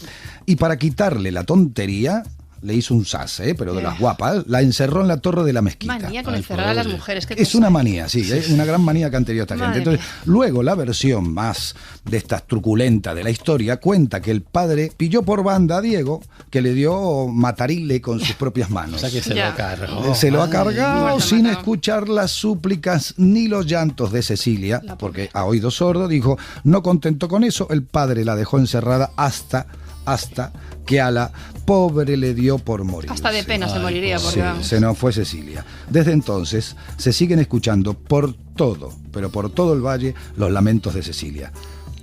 y para quitarle la tontería le hizo un sase, pero de las guapas, la encerró en la torre de la mezquita.
Manía con
Ay,
encerrar a las
pobre.
mujeres. ¿qué
Es
cosa?
una manía, sí, es una gran manía que han tenido esta gente.
Madre
Entonces, luego la versión más de esta truculenta de la historia cuenta que el padre pilló por banda a Diego, que le dio matarile con sus propias manos.
O sea que se
Ya.
lo cargó.
Se lo ha cargado
Bueno,
sin
matado.
escuchar las súplicas ni los llantos de Cecilia, porque a oído sordo dijo, no contento con eso, el padre la dejó encerrada hasta que a la pobre le dio por morir.
Hasta de pena se moriría, porque
Sí,
vamos.
se nos fue Cecilia. Desde entonces se siguen escuchando por todo, pero por todo el valle, los lamentos de Cecilia.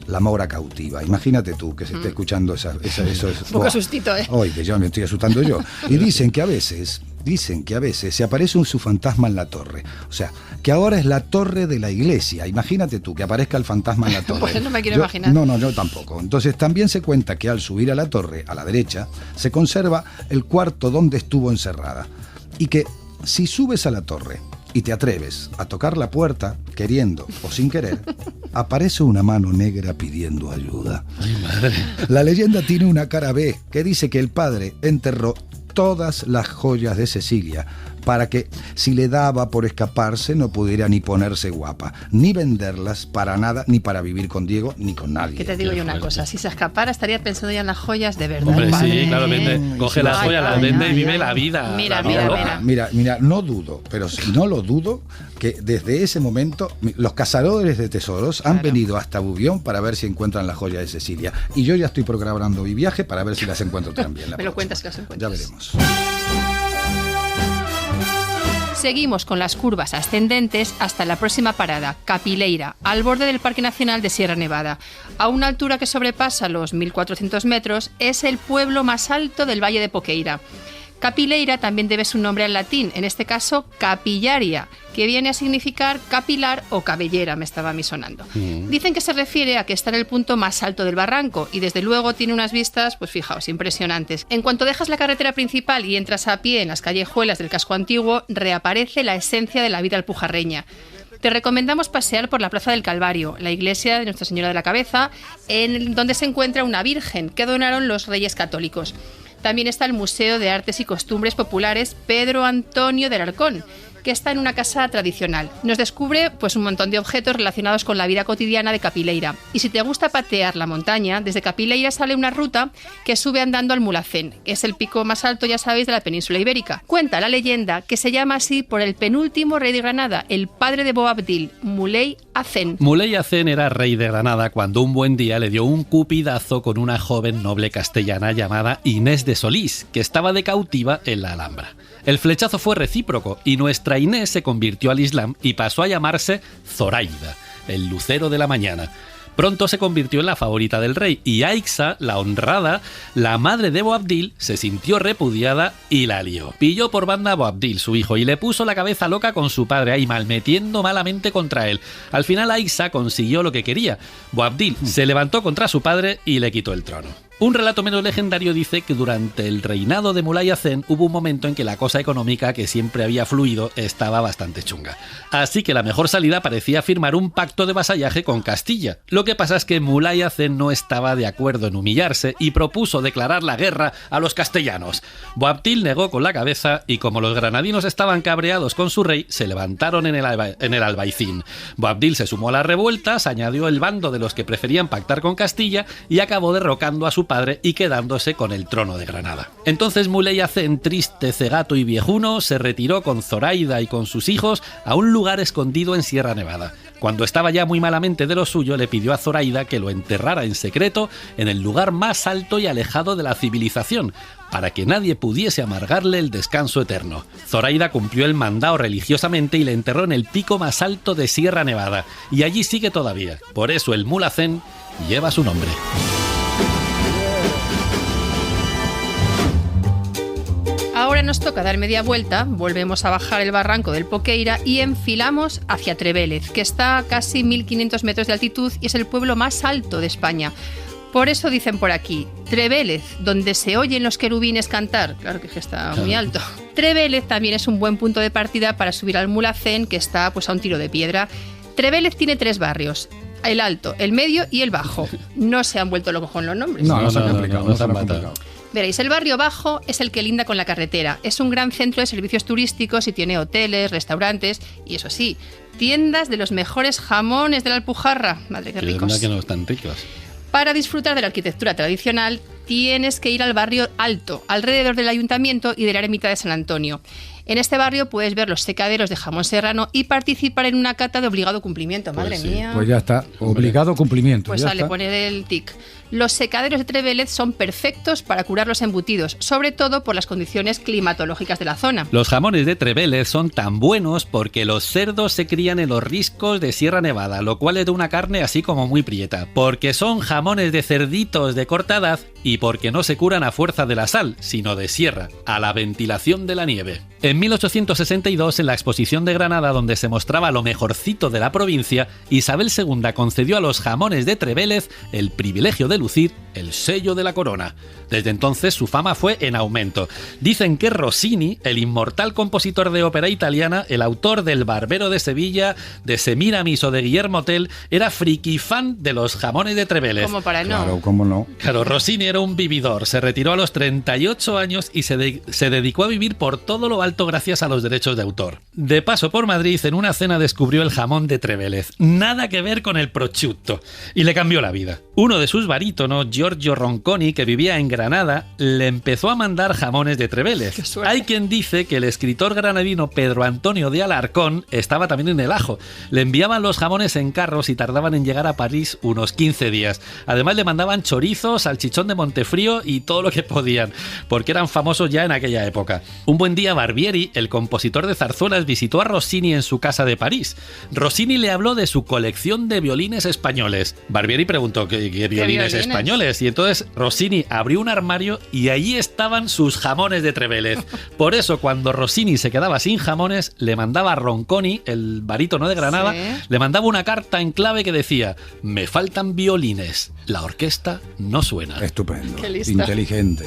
La mora cautiva. Imagínate tú que se esté escuchando eso. Es,
Un poco sustito, ¿eh?
Oye, que yo me estoy asustando yo. Y dicen que a veces se aparece su fantasma en la torre. O sea, que ahora es la torre de la iglesia. Imagínate tú que aparezca el fantasma en la torre.
Pues no me quiero
Yo-
imaginar.
No, yo tampoco. Entonces también se cuenta que al subir a la torre, a la derecha, se conserva el cuarto donde estuvo encerrada. Y que si subes a la torre y te atreves a tocar la puerta, queriendo o sin querer, aparece una mano negra pidiendo ayuda.
Ay, madre.
La leyenda tiene una cara B que dice que el padre enterró todas las joyas de Cecilia para que, si le daba por escaparse, no pudiera ni ponerse guapa, ni venderlas para nada, ni para vivir con Diego, ni con nadie.
Que te digo yo una cosa, si se escapara estaría pensando ya en las joyas de verdad.
Hombre,
padre,
sí, claro,
¿eh?
vende, coge las
Ay,
joyas, las
ay,
vende
ay,
y vive
ay.
la vida.
Mira,
la vida
mira,
loca.
mira.
No dudo, pero si no lo dudo, que desde ese momento los cazadores de tesoros han venido hasta Bubión para ver si encuentran la joya de Cecilia. Y yo ya estoy programando mi viaje para ver si las encuentro también.
Me lo cuentas que las
Ya
encuentras.
veremos.
Seguimos con las curvas ascendentes hasta la próxima parada, Capileira, al borde del Parque Nacional de Sierra Nevada. A una altura que sobrepasa los 1.400 metros, es el pueblo más alto del Valle de Poqueira. Capileira también debe su nombre al latín, en este caso capillaria, que viene a significar capilar o cabellera, me estaba a mí sonando. Dicen que se refiere a que está en el punto más alto del barranco y desde luego tiene unas vistas, pues fijaos, impresionantes. En cuanto dejas la carretera principal y entras a pie en las callejuelas del casco antiguo, reaparece la esencia de la vida alpujarreña. Te recomendamos pasear por la Plaza del Calvario, la iglesia de Nuestra Señora de la Cabeza, en donde se encuentra una virgen que donaron los Reyes Católicos. También está el Museo de Artes y Costumbres Populares Pedro Antonio del Arcón, que está en una casa tradicional. Nos descubre pues un montón de objetos relacionados con la vida cotidiana de Capileira. Y si te gusta patear la montaña, desde Capileira sale una ruta que sube andando al Mulhacén, que es el pico más alto, ya sabéis, de la península ibérica. Cuenta la leyenda que se llama así por el penúltimo rey de Granada, el padre de Boabdil, Muley Hacén.
Muley Hacén era rey de Granada cuando un buen día le dio un cupidazo con una joven noble castellana llamada Inés de Solís, que estaba de cautiva en la Alhambra. El flechazo fue recíproco y nuestra Inés se convirtió al Islam y pasó a llamarse Zoraida, el lucero de la mañana. Pronto se convirtió en la favorita del rey y Aixa, la honrada, la madre de Boabdil, se sintió repudiada y la lió. Pilló por banda a Boabdil, su hijo, y le puso la cabeza loca con su padre ahí, malmetiendo malamente contra él. Al final Aixa consiguió lo que quería. Boabdil se levantó contra su padre y le quitó el trono. Un relato menos legendario dice que durante el reinado de Muley Hacén hubo un momento en que la cosa económica que siempre había fluido estaba bastante chunga. Así que la mejor salida parecía firmar un pacto de vasallaje con Castilla. Lo que pasa es que Muley Hacén no estaba de acuerdo en humillarse y propuso declarar la guerra a los castellanos. Boabdil negó con la cabeza y como los granadinos estaban cabreados con su rey, se levantaron en el Albaicín. Boabdil se sumó a las revueltas, añadió el bando de los que preferían pactar con Castilla y acabó derrocando a su padre y quedándose con el trono de Granada. Entonces Muley Hacén, triste, cegato y viejuno, se retiró con Zoraida y con sus hijos a un lugar escondido en Sierra Nevada. Cuando estaba ya muy malamente de lo suyo, le pidió a Zoraida que lo enterrara en secreto en el lugar más alto y alejado de la civilización, para que nadie pudiese amargarle el descanso eterno. Zoraida cumplió el mandado religiosamente y le enterró en el pico más alto de Sierra Nevada, y allí sigue todavía. Por eso el Mulhacén lleva su nombre.
Ahora nos toca dar media vuelta, volvemos a bajar el barranco del Poqueira y enfilamos hacia Trevélez, que está a casi 1500 metros de altitud y es el pueblo más alto de España. Por eso dicen por aquí, Trevélez, donde se oyen los querubines cantar. Claro que está muy alto. Trevélez también es un buen punto de partida para subir al Mulhacén, que está pues a un tiro de piedra. Trevélez tiene 3 barrios. El alto, el medio y el bajo. No se han vuelto locos con los nombres.
No se han complicado.
Veréis, el barrio bajo es el que linda con la carretera. Es un gran centro de servicios turísticos y tiene hoteles, restaurantes y, eso sí, tiendas de los mejores jamones de la Alpujarra. Madre, qué ricos.
Que no están ricos.
Para disfrutar de la arquitectura tradicional, tienes que ir al barrio alto, alrededor del ayuntamiento y de la ermita de San Antonio. En este barrio puedes ver los secaderos de jamón serrano y participar en una cata de obligado cumplimiento. Madre mía.
Pues ya está, obligado cumplimiento.
Pues sale, poner el tic. Los secaderos de Trevélez son perfectos para curar los embutidos, sobre todo por las condiciones climatológicas de la zona.
Los jamones de Trevélez son tan buenos porque los cerdos se crían en los riscos de Sierra Nevada, lo cual es de una carne así como muy prieta. Porque son jamones de cerditos de corta edad y porque no se curan a fuerza de la sal, sino de sierra, a la ventilación de la nieve. En 1862, en la exposición de Granada, donde se mostraba lo mejorcito de la provincia, Isabel II concedió a los jamones de Trevélez el privilegio de lucir el sello de la corona. Desde entonces su fama fue en aumento. Dicen que Rossini, el inmortal compositor de ópera italiana, el autor del Barbero de Sevilla, de Semiramis o de Guillermo Tell, era friki fan de los jamones de Trevélez.
¿Cómo para no?
Claro, cómo no.
Claro, Rossini era un vividor, se retiró a los 38 años y se dedicó a vivir por todo lo alto gracias a los derechos de autor. De paso por Madrid, en una cena descubrió el jamón de Trevélez. Nada que ver con el prosciutto. Y le cambió la vida. Uno de sus barítonos, Giorgio Ronconi, que vivía en Granada, le empezó a mandar jamones de Trevélez. Hay quien dice que el escritor granadino Pedro Antonio de Alarcón estaba también en el ajo. Le enviaban los jamones en carros y tardaban en llegar a París unos 15 días. Además le mandaban chorizos, salchichón de Montefrío y todo lo que podían, porque eran famosos ya en aquella época. Un buen día Barbieri, el compositor de zarzuelas, visitó a Rossini en su casa de París. Rossini le habló de su colección de violines españoles. Barbieri preguntó, ¿qué violines españoles. Y entonces Rossini abrió un armario y allí estaban sus jamones de Trevélez. Por eso, cuando Rossini se quedaba sin jamones, le mandaba a Ronconi, el barítono de Granada, le mandaba una carta en clave que decía: me faltan violines, la orquesta no suena.
Estupendo.
Qué lista.
Inteligente.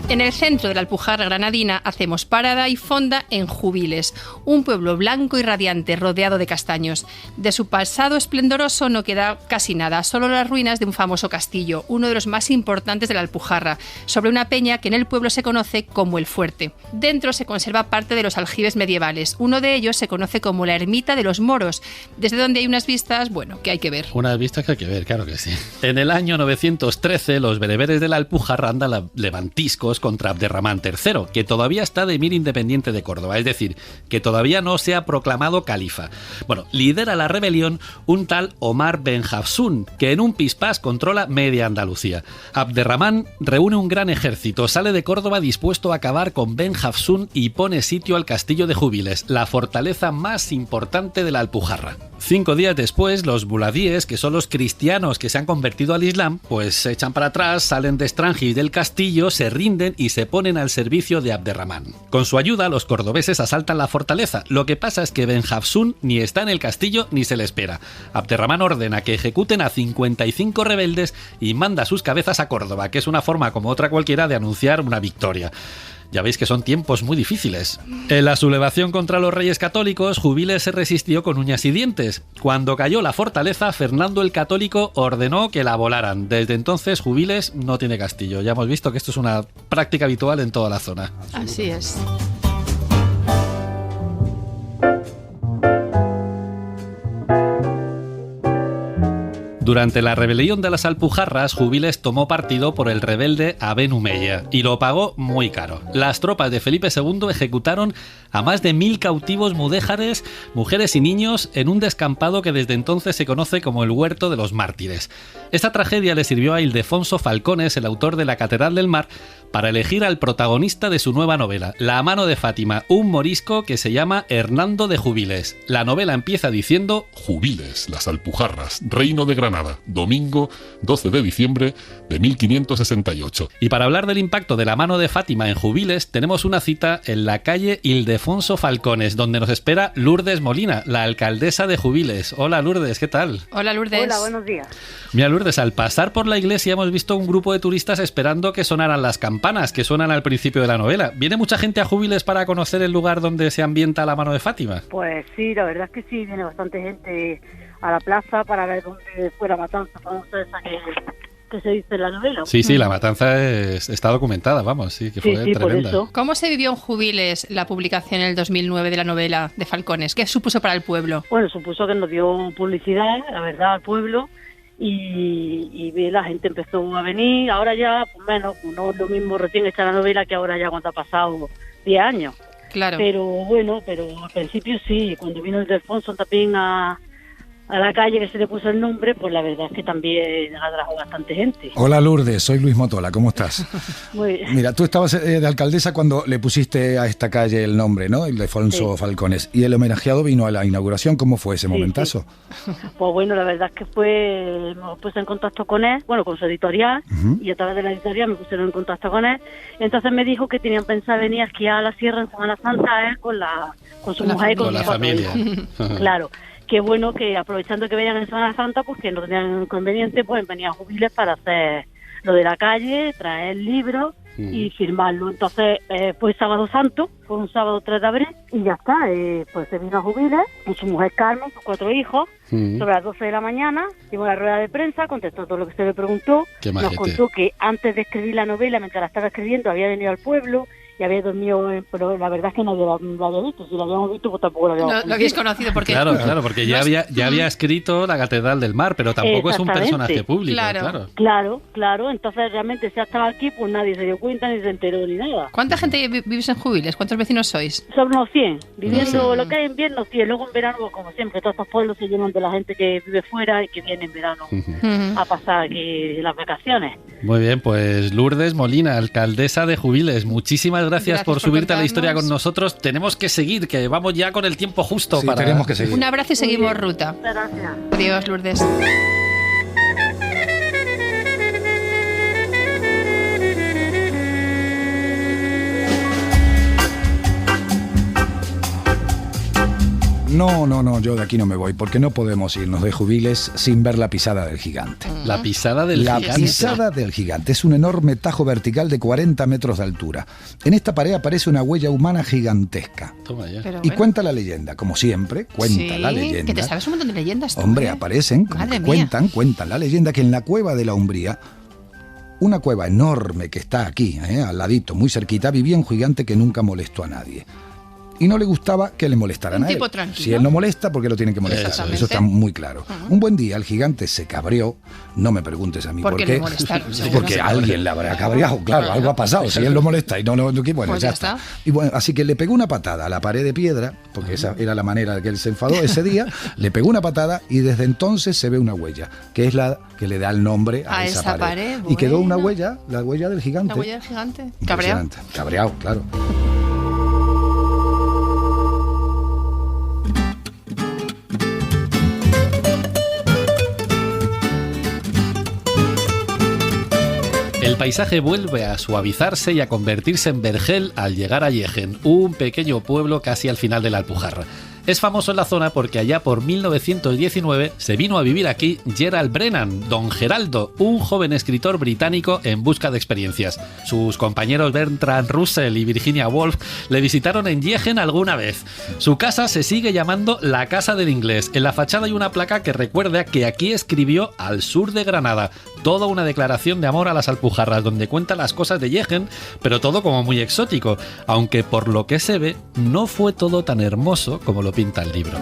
En el centro de la Alpujarra granadina hacemos parada y fonda en Jubiles, un pueblo blanco y radiante rodeado de castaños. De su pasado esplendoroso no queda casi nada, solo las ruinas de un famoso castillo, uno de los más importantes de la Alpujarra, sobre una peña que en el pueblo se conoce como El Fuerte. Dentro se conserva parte de los aljibes medievales. Uno de ellos se conoce como la Ermita de los Moros, desde donde hay unas vistas, bueno, que hay que ver.
Unas vistas que hay que ver, claro que sí. En el año 913, los bereberes de la Alpujarra andan levantiscos contra Abderramán III, que todavía está de emir independiente de Córdoba, es decir, que todavía no se ha proclamado califa. Bueno, lidera la rebelión un tal Omar Ben Hafsun, que en un pispás controla media Andalucía. Abderramán reúne un gran ejército, sale de Córdoba dispuesto a acabar con Ben Hafsun y pone sitio al castillo de Jubiles, la fortaleza más importante de la Alpujarra. 5 días después, los buladíes, que son los cristianos que se han convertido al Islam, pues se echan para atrás, salen de Estrangis del castillo, se rinden y se ponen al servicio de Abderramán. Con su ayuda, los cordobeses asaltan la fortaleza. Lo que pasa es que Ben Hafsun ni está en el castillo ni se le espera. Abderramán ordena que ejecuten a 55 rebeldes y manda sus cabezas a Córdoba, que es una forma como otra cualquiera de anunciar una victoria. Ya veis que son tiempos muy difíciles. En la sublevación contra los reyes católicos, Jubiles se resistió con uñas y dientes. Cuando cayó la fortaleza, Fernando el Católico ordenó que la volaran. Desde entonces, Jubiles no tiene castillo. Ya hemos visto que esto es una práctica habitual en toda la zona.
Así es.
Durante la rebelión de las Alpujarras, Jubiles tomó partido por el rebelde Aben Humeya y lo pagó muy caro. Las tropas de Felipe II ejecutaron a más de 1000 cautivos mudéjares, mujeres y niños en un descampado que desde entonces se conoce como el Huerto de los Mártires. Esta tragedia le sirvió a Ildefonso Falcones, el autor de La Catedral del Mar, para elegir al protagonista de su nueva novela, La mano de Fátima, un morisco que se llama Hernando de Jubiles. La novela empieza diciendo:
Jubiles, las Alpujarras, Reino de Granada, domingo 12 de diciembre de 1568.
Y para hablar del impacto de La mano de Fátima en Jubiles, tenemos una cita en la calle Ildefonso Falcones, donde nos espera Lourdes Molina, la alcaldesa de Jubiles. Hola Lourdes, ¿qué tal?
Hola Lourdes.
Hola, buenos días.
Mira Lourdes, al pasar por la iglesia hemos visto un grupo de turistas esperando que sonaran las campanas que suenan al principio de la novela. ¿Viene mucha gente a Jubiles para conocer el lugar donde se ambienta La mano de Fátima?
Pues sí, la verdad es que sí, viene bastante gente a la plaza para ver dónde fue la matanza famosa esa que se dice en la novela.
Sí, la matanza está documentada, vamos, sí, que fue tremenda.
Por eso.
¿Cómo se vivió en Jubiles la publicación en el 2009 de la novela de Falcones? ¿Qué supuso para el pueblo?
Bueno, supuso que nos dio publicidad, la verdad, al pueblo. Y la gente empezó a venir, ahora ya, pues menos, no es lo mismo recién hecha la novela que ahora ya cuando ha pasado 10 años.
Claro.
Pero bueno, al principio sí, cuando vino el Ildefonso también a la calle que se le puso el nombre, pues la verdad es que también atrajo bastante gente.
Hola Lourdes, soy Luis Motola, ¿cómo estás?
Muy bien.
Mira, tú estabas de alcaldesa cuando le pusiste a esta calle el nombre, ¿no? Ildefonso Falcones. Y el homenajeado vino a la inauguración, ¿cómo fue ese momentazo?
Sí. Pues bueno, la verdad es que me puse en contacto con él, bueno, con su editorial, y a través de la editorial me pusieron en contacto con él. Entonces me dijo que tenían pensado venir a esquiar a la sierra en Semana Santa él con su mujer y con
la familia.
Claro. Qué bueno que aprovechando que venían en Semana Santa, pues que no tenían inconveniente, pues venían a Jubiles para hacer lo de la calle, traer libros y firmarlo. Entonces, pues Sábado Santo, fue un sábado 3 de abril, y ya está, pues se vino a Jubiles con su mujer Carmen, sus 4 hijos, sobre las 12 de la mañana, hicimos la rueda de prensa, contestó todo lo que se le preguntó, nos contó que antes de escribir la novela, mientras la estaba escribiendo, había venido al pueblo y había dormido, pero la verdad es que no lo había visto. Si lo habíamos visto, pues tampoco lo habíamos
visto. Lo habéis conocido porque...
Claro, porque ya había escrito La Catedral del Mar, pero tampoco es un personaje público.
Claro. Entonces, realmente, si ha estado aquí, pues nadie se dio cuenta, ni se enteró, ni nada.
¿Cuánta gente vivís en Jubiles? ¿Cuántos vecinos sois?
Sobre unos 100. Viviendo lo que hay en invierno, 100. Luego en verano, como siempre, todos estos pueblos se llenan de la gente que vive fuera y que viene en verano a pasar aquí las vacaciones.
Muy bien, pues Lourdes Molina, alcaldesa de Jubiles, muchísimas gracias por subirte a la historia con nosotros. Tenemos que seguir, que vamos ya con el tiempo justo.
Sí, tenemos que seguir.
Un abrazo y seguimos ruta.
Gracias.
Adiós, Lourdes.
No, yo de aquí no me voy, porque no podemos irnos de Jubiles sin ver la pisada del gigante.
La pisada del
La
gigante.
pisada del gigante es un enorme tajo vertical de 40 metros de altura. En esta pared aparece una huella humana gigantesca.
Toma ya.
Pero
Y
bueno.
cuenta la leyenda, como siempre, cuenta
Sí,
la leyenda.
que te sabes un montón de leyendas. Tú,
Hombre,
¿eh?
aparecen, como
Madre
que
mía.
cuentan la leyenda que en la cueva de la Umbría, una cueva enorme que está aquí, al ladito, muy cerquita, vivía un gigante que nunca molestó a nadie. Y no le gustaba que le molestaran
Un
a él.
tipo tranquilo.
Si él no molesta, ¿por qué lo tienen que molestar?
Exactamente.
Eso está muy claro. Un buen día el gigante se cabreó, no me preguntes a mí por
Porque
qué.
le molestaron, seguro.
Porque alguien le habrá cabreado, claro, algo ha pasado. Si él lo molesta y bueno,
Pues
ya
ya
está.
está.
Y bueno, así que le pegó una patada a la pared de piedra, porque esa era la manera de que él se enfadó ese día, le pegó una patada y desde entonces se ve una huella, que es la que le da el nombre a esa pared. Y quedó una
bueno.
huella, la huella del gigante.
La huella del gigante. Cabreado.
Impresionante. Cabreado, claro.
El paisaje vuelve a suavizarse y a convertirse en vergel al llegar a Yegen, un pequeño pueblo casi al final de la Alpujarra. Es famoso en la zona porque allá por 1919 se vino a vivir aquí Gerald Brennan, don Geraldo, un joven escritor británico en busca de experiencias. Sus compañeros Bertrand Russell y Virginia Woolf le visitaron en Yegen alguna vez. Su casa se sigue llamando la Casa del Inglés. En la fachada hay una placa que recuerda que aquí escribió Al sur de Granada, toda una declaración de amor a las Alpujarras, donde cuenta las cosas de Yegen, pero todo como muy exótico, aunque por lo que se ve no fue todo tan hermoso como lo pinta el libro.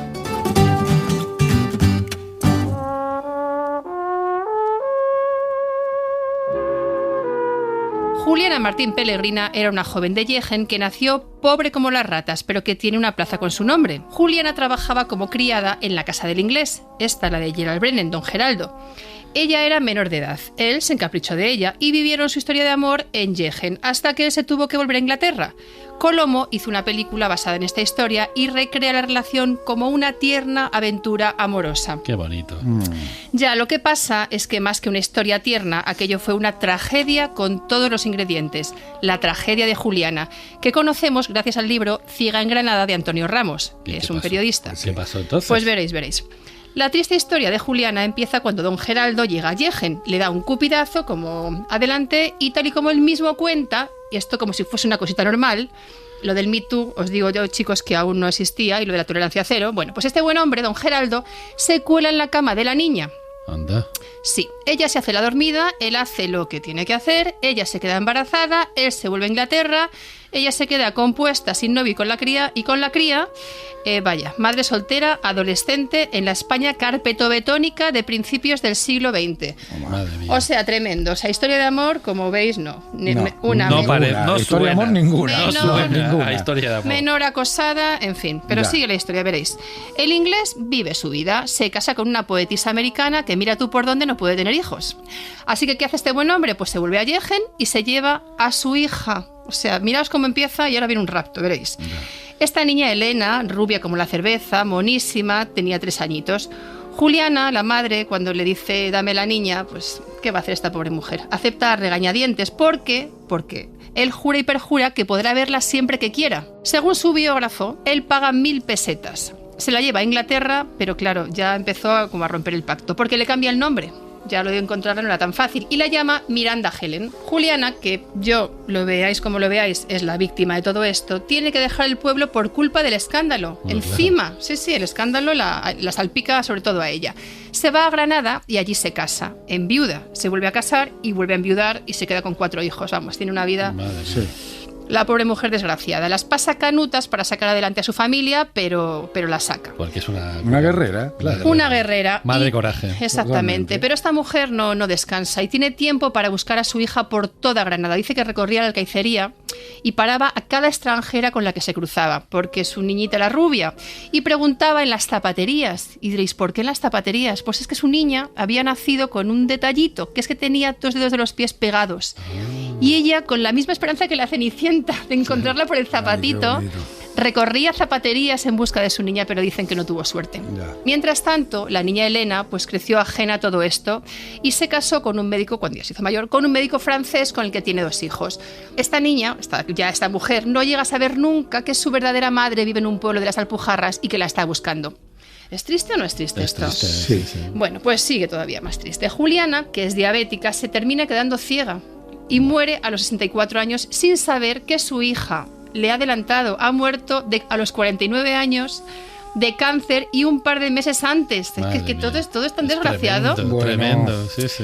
Juliana Martín Pellegrina era una joven de Yegen que nació pobre como las ratas, pero que tiene una plaza con su nombre. Juliana trabajaba como criada en la Casa del Inglés, esta la de Gerald Brennan, don Geraldo. Ella era menor de edad, él se encaprichó de ella y vivieron su historia de amor en Yegen hasta que él se tuvo que volver a Inglaterra. Colomo hizo una película basada en esta historia y recrea la relación como una tierna aventura amorosa.
Qué bonito.
Ya, lo que pasa es que más que una historia tierna, aquello fue una tragedia con todos los ingredientes. La tragedia de Juliana, que conocemos gracias al libro Ciega en Granada de Antonio Ramos, que es un periodista.
¿Qué pasó entonces?
Pues veréis. La triste historia de Juliana empieza cuando don Geraldo llega a Yegen, le da un cupidazo como adelante y tal y como él mismo cuenta, y esto como si fuese una cosita normal, lo del Me Too, os digo yo, chicos, que aún no existía, y lo de la tolerancia cero, bueno, pues este buen hombre, don Geraldo, se cuela en la cama de la niña.
Anda.
Sí, ella se hace la dormida, él hace lo que tiene que hacer, ella se queda embarazada, él se vuelve a Inglaterra, ella se queda compuesta, sin novio y con la cría, madre soltera, adolescente, en la España carpetobetónica de principios del siglo XX.
Madre mía.
O sea, tremendo. O sea, historia de amor, como veis, no.
No
historia de amor ninguna.
No
Menor.
suena a historia de amor.
Menor acosada, en fin. Pero
Ya.
sigue la historia, veréis. El inglés vive su vida, se casa con una poetisa americana que mira tú por dónde no puede tener hijos. Así que, ¿qué hace este buen hombre? Pues se vuelve a Yegen y se lleva a su hija. O sea, miraos cómo empieza y ahora viene un rapto, veréis. Esta niña Elena, rubia como la cerveza, monísima, tenía 3 añitos. Juliana, la madre, cuando le dice dame la niña, pues ¿qué va a hacer esta pobre mujer? Acepta a regañadientes. ¿Por qué? Porque él jura y perjura que podrá verla siempre que quiera. Según su biógrafo, él paga 1000 pesetas. Se la lleva a Inglaterra, pero claro, ya empezó a romper el pacto, porque le cambia el nombre. Ya lo de encontrarla no era tan fácil. Y la llama Miranda Helen. Juliana, que yo, lo veáis como lo veáis, es la víctima de todo esto, tiene que dejar el pueblo por culpa del escándalo. Encima, sí, el escándalo la salpica sobre todo a ella. Se va a Granada y allí se casa. Enviuda. Se vuelve a casar y vuelve a enviudar y se queda con 4 hijos. Vamos, tiene una vida...
Madre
Sí.
La pobre mujer desgraciada. Las pasa canutas para sacar adelante a su familia, pero la saca.
Porque es una
guerrera, claro.
Una guerrera.
Madre coraje.
Exactamente.
Totalmente.
Pero esta mujer no descansa y tiene tiempo para buscar a su hija por toda Granada. Dice que recorría la alcaicería y paraba a cada extranjera con la que se cruzaba, porque su niñita era rubia, y preguntaba en las zapaterías. Y diréis, ¿por qué en las zapaterías? Pues es que su niña había nacido con un detallito, que es que tenía 2 dedos de los pies pegados. Y ella, con la misma esperanza que la Cenicienta de encontrarla por el zapatito, recorría zapaterías en busca de su niña, pero dicen que no tuvo suerte.
Ya.
Mientras tanto, la niña Elena pues creció ajena a todo esto y se casó con un médico, cuando ya se hizo mayor, con un médico francés con el que tiene 2 hijos. Esta niña, esta mujer, no llega a saber nunca que su verdadera madre vive en un pueblo de las Alpujarras y que la está buscando. ¿Es triste o no es triste esto?
triste,
Sí.
Bueno, pues sigue todavía más triste. Juliana, que es diabética, se termina quedando ciega y muere a los 64 años sin saber que su hija le ha adelantado. Ha muerto a los 49 años de cáncer y un par de meses antes. Es que todo es tan desgraciado.
Tremendo, sí.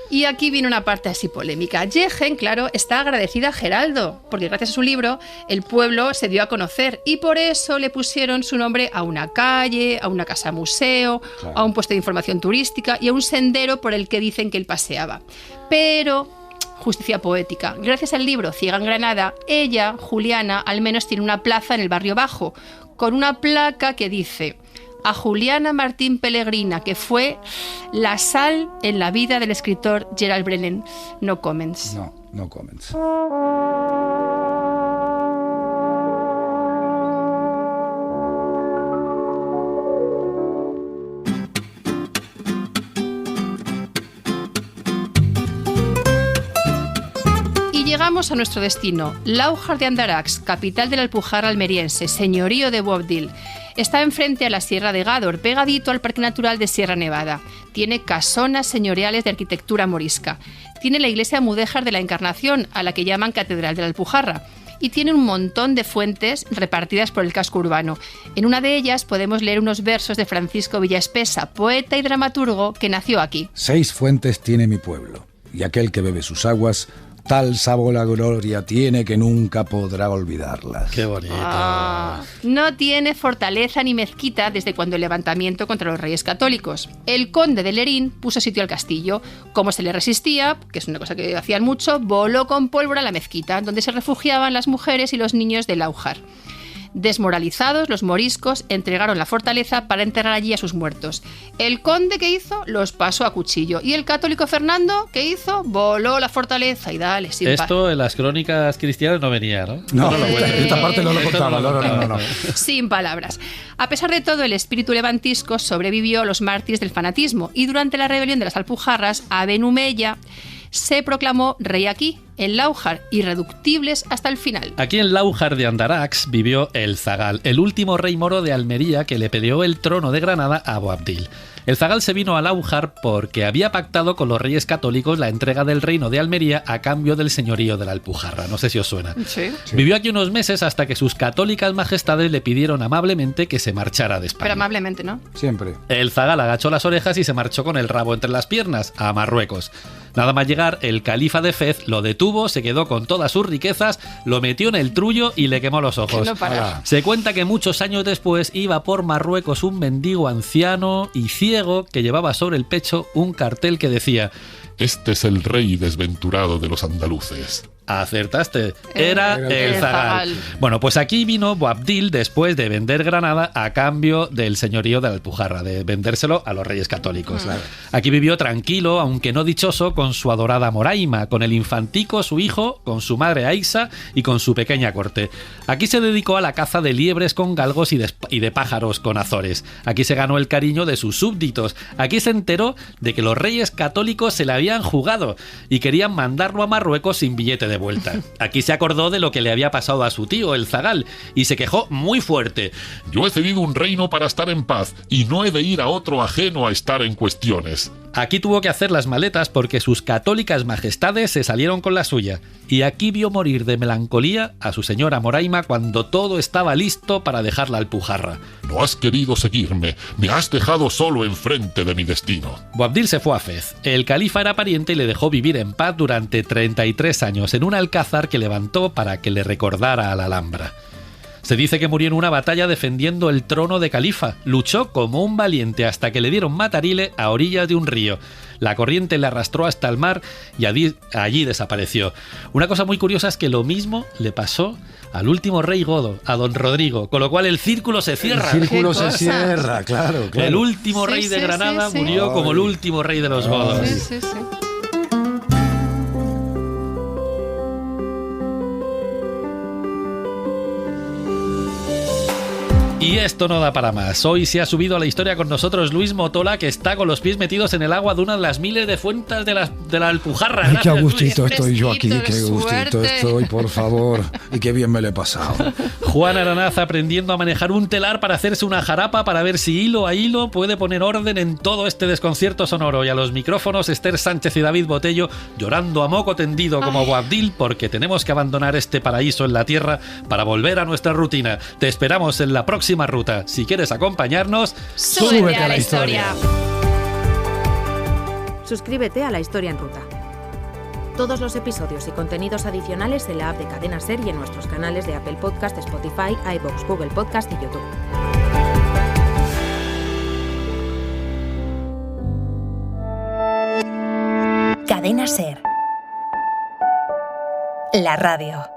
Y aquí viene una parte así polémica. Yegen, claro, está agradecida a Geraldo, porque gracias a su libro el pueblo se dio a conocer y por eso le pusieron su nombre a una calle, a una casa museo,
Claro.
a un puesto de información turística y a un sendero por el que dicen que él paseaba. Pero justicia poética. Gracias al libro Ciega en Granada, ella, Juliana, al menos tiene una plaza en el barrio bajo, con una placa que dice: a Juliana Martín Pellegrina, que fue la sal en la vida del escritor Gerald Brennan. No comments.
No comments.
Llegamos a nuestro destino, Láujar de Andarax, capital de la Alpujarra almeriense, señorío de Boabdil. Está enfrente a la Sierra de Gádor, pegadito al Parque Natural de Sierra Nevada. Tiene casonas señoriales de arquitectura morisca. Tiene la iglesia mudéjar de la Encarnación, a la que llaman Catedral de la Alpujarra. Y tiene un montón de fuentes repartidas por el casco urbano. En una de ellas podemos leer unos versos de Francisco Villaespesa, poeta y dramaturgo que nació aquí.
6 fuentes tiene mi pueblo, y aquel que bebe sus aguas, tal sabor la gloria tiene que nunca podrá olvidarlas.
Qué bonito.
No tiene fortaleza ni mezquita desde cuando el levantamiento contra los reyes católicos. El conde de Lerín puso sitio al castillo. Como se le resistía, que es una cosa que hacían mucho, voló con pólvora la mezquita, donde se refugiaban las mujeres y los niños de Láujar. Desmoralizados, los moriscos entregaron la fortaleza para enterrar allí a sus muertos. El conde, ¿qué hizo? Los pasó a cuchillo. Y el católico Fernando, ¿qué hizo? Voló la fortaleza y dale, sin
Esto en las crónicas cristianas no venía, ¿no?
No, esta parte no lo contaba. No.
Sin palabras. A pesar de todo, el espíritu levantisco sobrevivió a los mártires del fanatismo y durante la rebelión de las Alpujarras, Aben Humeya se proclamó rey aquí, en Láujar, irreductibles hasta el final.
Aquí en Láujar de Andarax vivió el zagal, el último rey moro de Almería que le peleó el trono de Granada a Boabdil. El zagal se vino a Láujar porque había pactado con los reyes católicos la entrega del reino de Almería a cambio del señorío de la Alpujarra. No sé si os suena.
Sí.
Vivió aquí unos meses hasta que sus católicas majestades le pidieron amablemente que se marchara de España.
Pero amablemente, ¿no?
Siempre.
El zagal agachó las orejas y se marchó con el rabo entre las piernas a Marruecos. Nada más llegar, el califa de Fez lo detuvo, se quedó con todas sus riquezas, lo metió en el trullo y le quemó los ojos.
No para.
Se cuenta que muchos años después iba por Marruecos un mendigo anciano y ciego que llevaba sobre el pecho un cartel que decía:
Este es el rey desventurado de los andaluces.
Acertaste, era el zagal. Bueno, pues aquí vino Boabdil después de vender Granada a cambio del señorío de la Alpujarra, de vendérselo a los reyes católicos. Claro. Aquí vivió tranquilo, aunque no dichoso, con su adorada Moraima, con el infantico, su hijo, con su madre Aixa y con su pequeña corte. Aquí se dedicó a la caza de liebres con galgos y de pájaros con azores. Aquí se ganó el cariño de sus súbditos. Aquí se enteró de que los reyes católicos se le habían jugado y querían mandarlo a Marruecos sin billete de vuelta. Aquí se acordó de lo que le había pasado a su tío, el zagal, y se quejó muy fuerte.
Yo he cedido un reino para estar en paz y no he de ir a otro ajeno a estar en cuestiones.
Aquí tuvo que hacer las maletas porque sus católicas majestades se salieron con la suya. Y aquí vio morir de melancolía a su señora Moraima cuando todo estaba listo para dejar la Alpujarra.
No has querido seguirme, me has dejado solo enfrente de mi destino.
Boabdil se fue a Fez. El califa era pariente y le dejó vivir en paz durante 33 años en un alcázar que levantó para que le recordara a la Alhambra. Se dice que murió en una batalla defendiendo el trono de califa. Luchó como un valiente hasta que le dieron matarile a orillas de un río. La corriente le arrastró hasta el mar y allí desapareció. Una cosa muy curiosa es que lo mismo le pasó al último rey godo, a don Rodrigo, con lo cual el círculo se cierra.
El círculo se cierra, claro.
El último rey de Granada murió como el último rey de los godos.
Sí.
Y esto no da para más. Hoy se ha subido a la historia con nosotros Luis Motola, que está con los pies metidos en el agua de una de las miles de fuentes de la Alpujarra.
Ay, qué
Gracias,
gustito
Luis.
estoy yo aquí, qué
Suerte.
gustito estoy, por favor. Y qué bien me lo he pasado.
Juan Aranaz aprendiendo a manejar un telar para hacerse una jarapa para ver si hilo a hilo puede poner orden en todo este desconcierto sonoro. Y a los micrófonos Esther Sánchez y David Botello llorando a moco tendido como Boabdil porque tenemos que abandonar este paraíso en la tierra para volver a nuestra rutina. Te esperamos en la próxima ruta. Si quieres acompañarnos,
Súbete a la historia.
Suscríbete a La Historia en Ruta. Todos los episodios y contenidos adicionales en la app de Cadena Ser y en nuestros canales de Apple Podcast, Spotify, iVoox, Google Podcast y YouTube.
Cadena Ser. La radio.